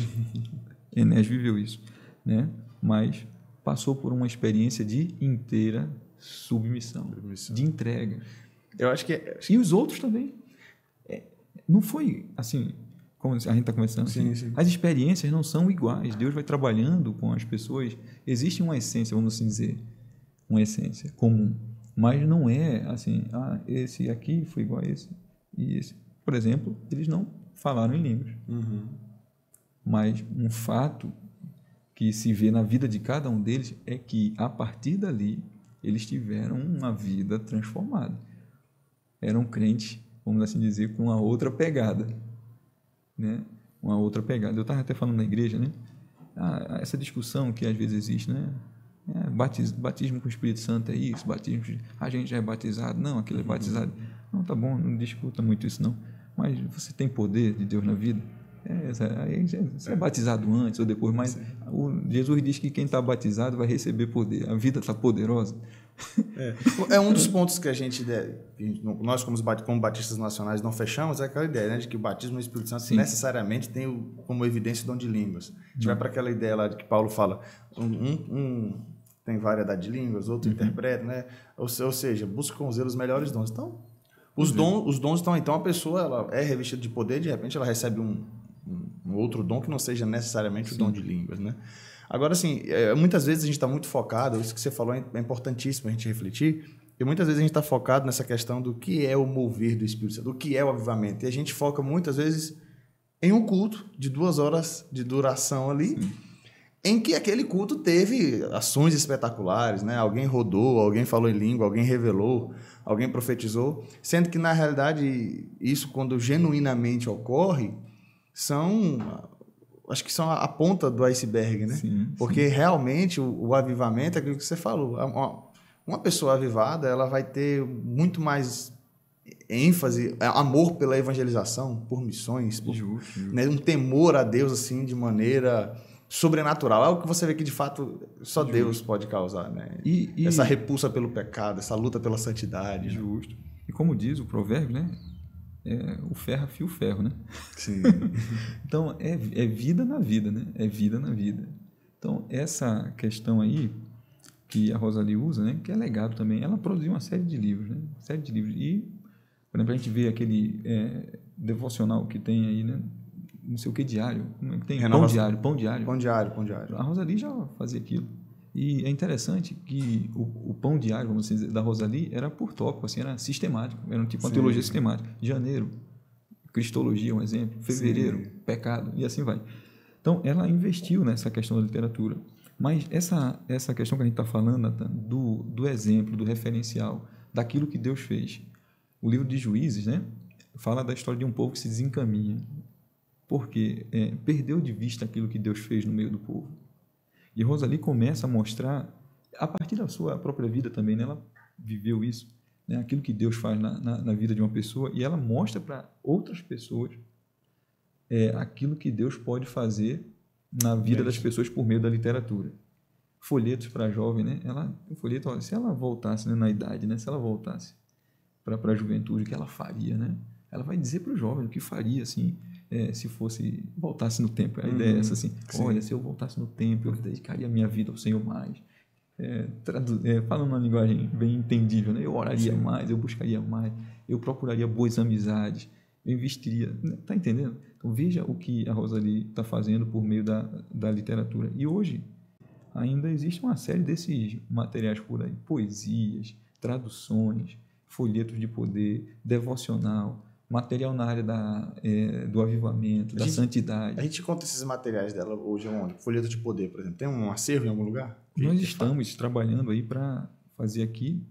Enéas viveu isso, né? Mas passou por uma experiência de inteira submissão. De entrega. Eu acho que e os outros também. Não foi assim... Como a gente está conversando, sim. As experiências não são iguais. Deus vai trabalhando com as pessoas. Existe uma essência, vamos assim dizer, uma essência comum, mas não é assim, esse aqui foi igual a esse e esse. Por exemplo, eles não falaram em línguas. Mas um fato que se vê na vida de cada um deles é que, a partir dali, eles tiveram uma vida transformada. Eram crentes, vamos assim dizer, com uma outra pegada. Né? Uma outra pegada. Eu estava até falando na igreja, né? Essa discussão que às vezes existe, né? Batismo com o Espírito Santo é isso, batismo, a gente já é batizado, não, aquele é batizado. Não, tá bom, não discuta muito isso não. Mas você tem poder de Deus na vida? Você é batizado antes ou depois, mas Jesus diz que quem está batizado vai receber poder. A vida está poderosa. É um dos pontos que nós como batistas nacionais não fechamos, é aquela ideia, né, de que o batismo no Espírito Santo necessariamente tem como evidência o dom de línguas. A gente vai para aquela ideia lá de que Paulo fala, tem variedade de línguas, outro interpreta, né? Ou seja, busca com zelo os melhores dons. Então, os dons estão, então a pessoa ela é revestida de poder, de repente ela recebe um outro dom que não seja necessariamente o dom de línguas, né? Agora, assim, muitas vezes a gente está muito focado, isso que você falou é importantíssimo a gente refletir, e muitas vezes a gente está focado nessa questão do que é o mover do Espírito Santo, do que é o avivamento, e a gente foca muitas vezes em um culto de 2 horas de duração ali, em que aquele culto teve ações espetaculares, né? Alguém rodou, alguém falou em língua, alguém revelou, alguém profetizou, sendo que, na realidade, isso, quando genuinamente ocorre, acho que são a ponta do iceberg, né? Sim, porque realmente o avivamento é aquilo que você falou. Uma pessoa avivada, ela vai ter muito mais ênfase, amor pela evangelização, por missões, Justo. né? Um temor a Deus assim de maneira sobrenatural. É algo que você vê que de fato só Deus pode causar, né? Essa repulsa pelo pecado, essa luta pela santidade. Justo. Né? E como diz o provérbio, né? O ferro afia o ferro, né? Sim. Então, é vida na vida, né? É vida na vida. Então, essa questão aí que a Rosalie usa, né? Que é legado também, ela produziu uma série de livros, né? Série de livros. E, por exemplo, a gente vê aquele devocional que tem aí, né? Não sei o que diário. Como é que tem? Pão diário. A Rosalie já fazia aquilo. E é interessante que o pão diário, vamos dizer, da Rosalie era por tópico, assim, era sistemático, era um tipo uma teologia sistemática. Janeiro, Cristologia, um exemplo. Fevereiro, pecado, e assim vai. Então, ela investiu nessa questão da literatura. Mas essa questão que a gente está falando, Nathan, do exemplo, do referencial, daquilo que Deus fez. O livro de Juízes, né, fala da história de um povo que se desencaminha, porque perdeu de vista aquilo que Deus fez no meio do povo. E Rosalie começa a mostrar, a partir da sua própria vida também, né? Ela viveu isso, né? Aquilo que Deus faz na vida de uma pessoa, e ela mostra para outras pessoas aquilo que Deus pode fazer na vida das pessoas por meio da literatura. Folhetos para jovem, né? Se ela voltasse, né, na idade, né? Se ela voltasse para a juventude, o que ela faria, né? Ela vai dizer para o jovem o que faria, assim, se voltasse no tempo. A ideia é essa, assim, olha, se eu voltasse no tempo, eu dedicaria a minha vida ao Senhor mais. Falando uma linguagem bem entendível, né? Eu oraria mais, eu buscaria mais, eu procuraria boas amizades, eu investiria. Está entendendo? Então, veja o que a Rosalie está fazendo por meio da literatura. E hoje, ainda existe uma série desses materiais por aí, poesias, traduções, folhetos de poder, devocional, material na área do avivamento, da santidade. A gente conta esses materiais dela hoje onde? Folheto de poder, por exemplo. Tem um acervo em algum lugar? Nós estamos trabalhando aí para fazer aqui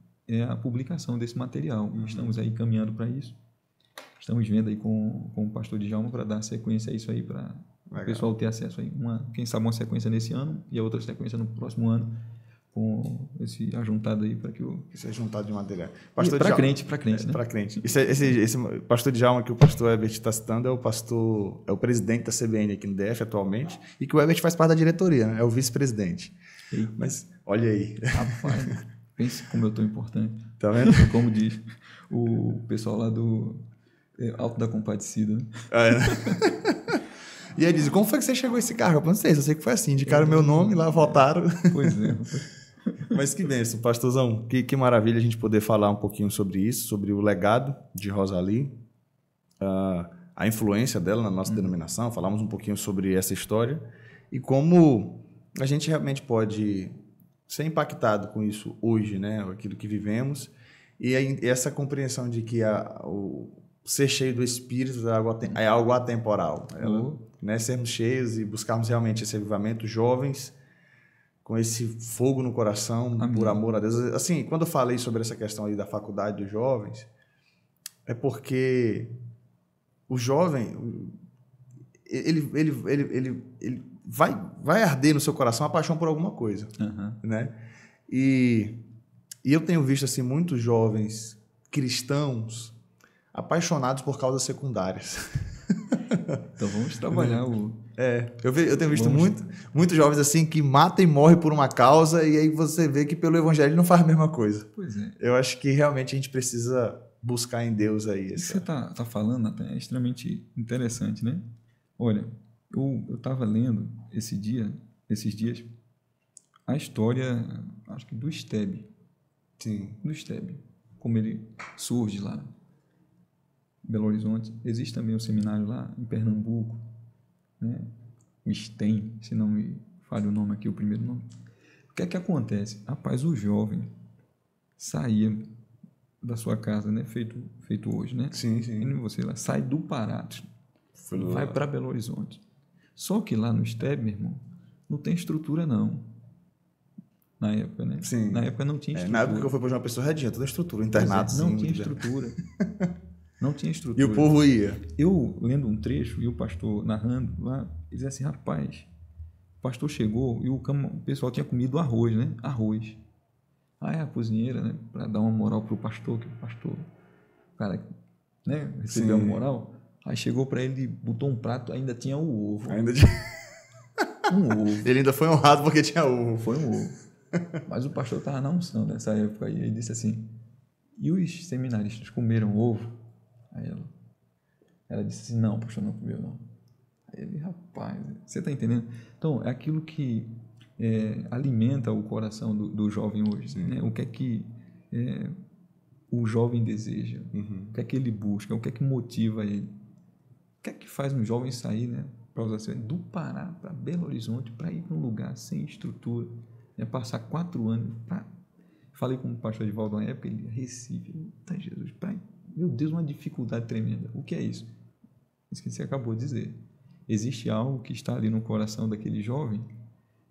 a publicação desse material. Estamos aí caminhando para isso. Estamos vendo aí com o pastor Djalma para dar sequência a isso aí, para o pessoal ter acesso aí. Quem sabe uma sequência nesse ano e a outra sequência no próximo ano, com esse ajuntado aí para que esse ajuntado de material. Para crente, né? Para crente. Esse pastor Djalma que o pastor Herbert está citando é o presidente da CBN aqui no DF atualmente, e que o Herbert faz parte da diretoria, né? É o vice-presidente. Mas olha aí. Rapaz, pense como eu estou importante. Tá vendo? Como diz o pessoal lá do Alto da Compadecida. Né? E aí diz, como foi que você chegou a esse cargo? Eu não sei, só sei que foi assim, indicaram meu nome, lá votaram. Pois é. Mas que bênção, pastorzão. Que maravilha a gente poder falar um pouquinho sobre isso, sobre o legado de Rosalie, a influência dela na nossa denominação. Falamos um pouquinho sobre essa história e como a gente realmente pode ser impactado com isso hoje, né? Aquilo que vivemos. E essa compreensão de que o ser cheio do Espírito é algo atemporal. Né? Sermos cheios e buscarmos realmente esse avivamento, jovens, com esse fogo no coração, Amém. Por amor a Deus. Assim, quando eu falei sobre essa questão aí da faculdade dos jovens, é porque o jovem, ele vai arder no seu coração a paixão por alguma coisa. Né? E eu tenho visto assim, muitos jovens cristãos apaixonados por causas secundárias. Então vamos trabalhar eu tenho visto muitos jovens assim que matam e morrem por uma causa, e aí você vê que pelo evangelho não faz a mesma coisa. Pois é. Eu acho que realmente a gente precisa buscar em Deus aí. Isso que você tá falando, Nathan, é extremamente interessante, né? Olha, eu estava lendo esses dias, a história, acho que do Steb. Sim. Do Steb. Como ele surge lá em Belo Horizonte. Existe também um seminário lá em Pernambuco, né? O STEM, se não me falha o nome aqui, o primeiro nome. O que é que acontece? Rapaz, o jovem saía da sua casa, né? Feito hoje, né? Sim, sim. E você lá, sai do Pará, vai para Belo Horizonte. Só que lá no STEB, meu irmão, não tem estrutura, não. Na época, né? Sim. Na época não tinha estrutura. Na época que eu fui para João Pessoa já tinha toda a estrutura, internato. Não tinha estrutura. Não tinha estrutura. E o povo ia. Eu, lendo um trecho, e o pastor narrando lá, ele dizia assim, rapaz, o pastor chegou e o pessoal tinha comido arroz, né? Arroz. Aí a cozinheira, né? Para dar uma moral pro pastor, que o pastor, o cara, né? Recebeu uma moral. Aí chegou para ele e botou um prato, ainda tinha o ovo. Ainda tinha... Um ovo. Ele ainda foi honrado porque tinha ovo. Foi um ovo. Mas o pastor estava na unção nessa época aí. Ele disse assim, e os seminaristas comeram ovo? Aí ela disse assim, não, pastor, não comeu não. Aí ele, rapaz, você está entendendo? Então, é aquilo que alimenta o coração do jovem hoje. Né? O que é que o jovem deseja? O que é que ele busca? O que é que motiva ele? O que é que faz um jovem sair, né, para usar assim, do Pará para Belo Horizonte, para ir para um lugar sem estrutura, né, passar 4 anos? Falei com o pastor Edivaldo na época, ele Recife, tá, Jesus, pai, meu Deus, uma dificuldade tremenda. O que é isso? Isso que você acabou de dizer. Existe algo que está ali no coração daquele jovem,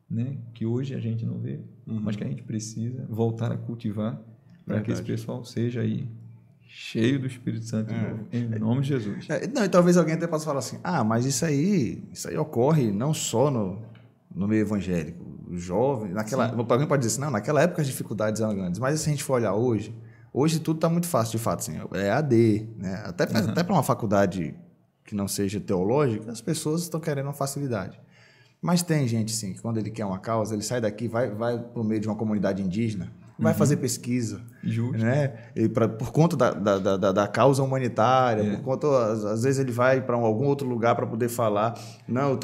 né, que hoje a gente não vê, mas que a gente precisa voltar a cultivar para que esse pessoal seja aí cheio do Espírito Santo de novo, em nome de Jesus. Não, e talvez alguém até possa falar assim, mas isso aí ocorre não só no meio evangélico. O jovem, alguém pode dizer assim, não, naquela época as dificuldades eram grandes, mas se a gente for olhar hoje tudo está muito fácil, de fato, assim, é AD, né? Até para uma faculdade que não seja teológica, as pessoas estão querendo uma facilidade. Mas tem gente, sim, que quando ele quer uma causa, ele sai daqui, vai para o meio de uma comunidade indígena, vai fazer pesquisa, né? E por conta da causa humanitária, por conta, às vezes ele vai para algum outro lugar para poder falar, não,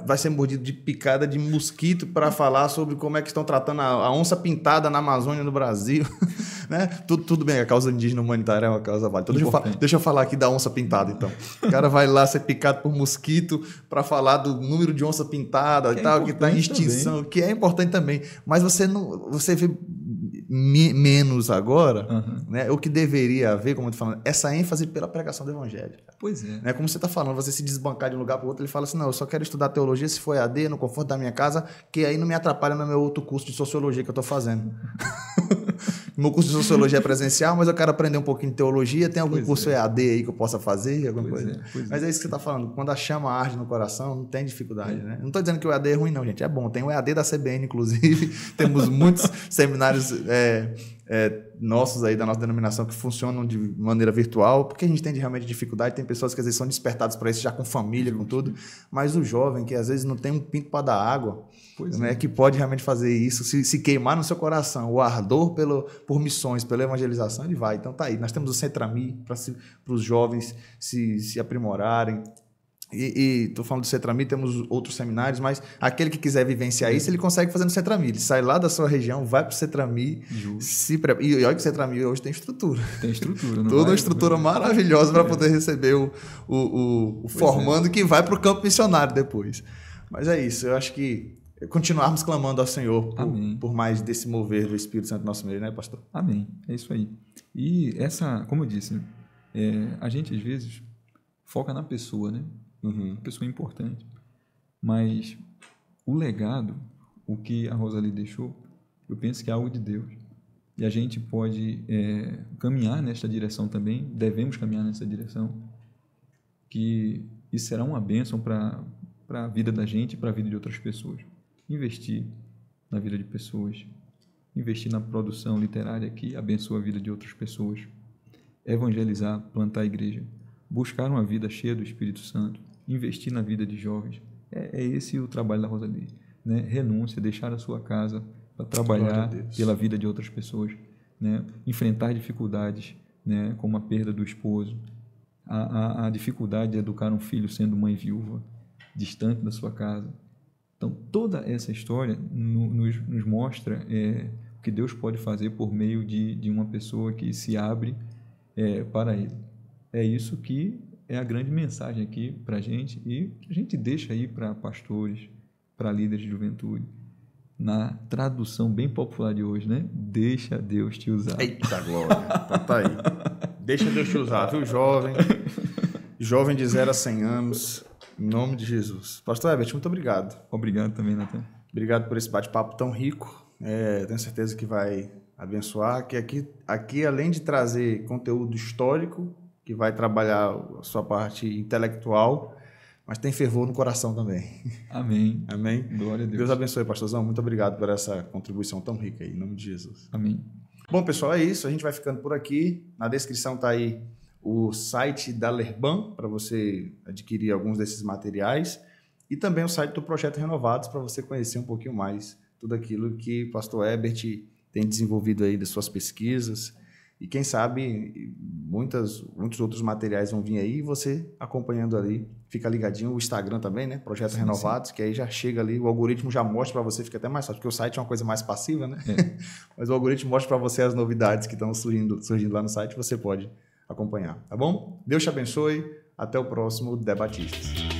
vai ser mordido de picada de mosquito para falar sobre como é que estão tratando a onça pintada na Amazônia, no Brasil, né? Tudo bem, a causa indígena humanitária é uma causa válida. Deixa eu falar aqui da onça pintada, então. O cara vai lá ser picado por mosquito para falar do número de onça pintada e tal, que está em extinção, também. Que é importante também, mas você vê menos agora, né? O que deveria haver, como eu estou falando, essa ênfase pela pregação do evangelho. Pois é. Né? Como você está falando, você se desbancar de um lugar para o outro, ele fala assim, não, eu só quero estudar teologia se for EAD, no conforto da minha casa, que aí não me atrapalha no meu outro curso de sociologia que eu estou fazendo. Meu curso de sociologia é presencial, mas eu quero aprender um pouquinho de teologia, tem algum curso EAD aí que eu possa fazer, alguma coisa? Mas é isso que você está falando, quando a chama arde no coração, não tem dificuldade, né? Não estou dizendo que o EAD é ruim não, gente, é bom, tem o EAD da CBN, inclusive, temos muitos seminários nossos aí da nossa denominação que funcionam de maneira virtual, porque a gente tem realmente dificuldade, tem pessoas que às vezes são despertadas para isso já com família, com tudo, mas o jovem que às vezes não tem um pinto para dar água, né, que pode realmente fazer isso, se queimar no seu coração o ardor por missões, pela evangelização, ele vai. Então tá aí, nós temos o Centrami para os jovens se aprimorarem. E estou falando do Centrami, temos outros seminários, mas aquele que quiser vivenciar isso, ele consegue fazer no Centrami. Ele sai lá da sua região, vai para o Centrami, e olha que o Centrami hoje tem estrutura. Tem estrutura. Toda uma estrutura maravilhosa para poder receber o formando que vai para o campo missionário depois. Mas é isso, eu acho que continuarmos clamando ao Senhor por mais desse mover do Espírito Santo no nosso meio, né, pastor? Amém, é isso aí. E como eu disse, a gente às vezes foca na pessoa, né? Uma pessoa importante, mas o legado, o que a Rosalie deixou, eu penso que é algo de Deus, e a gente pode caminhar nesta direção também, devemos caminhar nessa direção, que isso será uma bênção para a vida da gente e para a vida de outras pessoas. Investir na vida de pessoas, investir na produção literária que abençoa a vida de outras pessoas, evangelizar, plantar a igreja, buscar uma vida cheia do Espírito Santo, investir na vida de jovens. É esse o trabalho da Rosalie, né? Renúncia, deixar a sua casa para trabalhar pela vida de outras pessoas, né? Enfrentar dificuldades, né? Como a perda do esposo, a dificuldade de educar um filho sendo mãe viúva, distante da sua casa. Então, toda essa história nos mostra o que Deus pode fazer por meio de uma pessoa que se abre para Ele. É isso que é a grande mensagem aqui para a gente, e a gente deixa aí para pastores, para líderes de juventude, na tradução bem popular de hoje, né? Deixa Deus te usar. Eita glória, tá aí. Deixa Deus te usar, viu, jovem? Jovem de 0 a 100 anos, Em nome de Jesus. Pastor Herbert, muito obrigado. Obrigado também, Natan. Obrigado por esse bate-papo tão rico. Tenho certeza que vai abençoar. Que aqui, além de trazer conteúdo histórico, que vai trabalhar a sua parte intelectual, mas tem fervor no coração também. Amém. Amém. Glória a Deus. Deus abençoe, pastorzão. Muito obrigado por essa contribuição tão rica aí, em nome de Jesus. Amém. Bom, pessoal, é isso. A gente vai ficando por aqui. Na descrição está aí o site da Lerban, para você adquirir alguns desses materiais. E também o site do Projeto Renovados, para você conhecer um pouquinho mais tudo aquilo que o pastor Herbert tem desenvolvido aí das suas pesquisas. E quem sabe muitos outros materiais vão vir aí e você acompanhando ali, fica ligadinho. O Instagram também, né? Projeto Renovados, que aí já chega ali, o algoritmo já mostra para você, fica até mais fácil, porque o site é uma coisa mais passiva, né? Mas o algoritmo mostra para você as novidades que estão surgindo lá no site, você pode acompanhar, tá bom? Deus te abençoe, até o próximo Debatistas.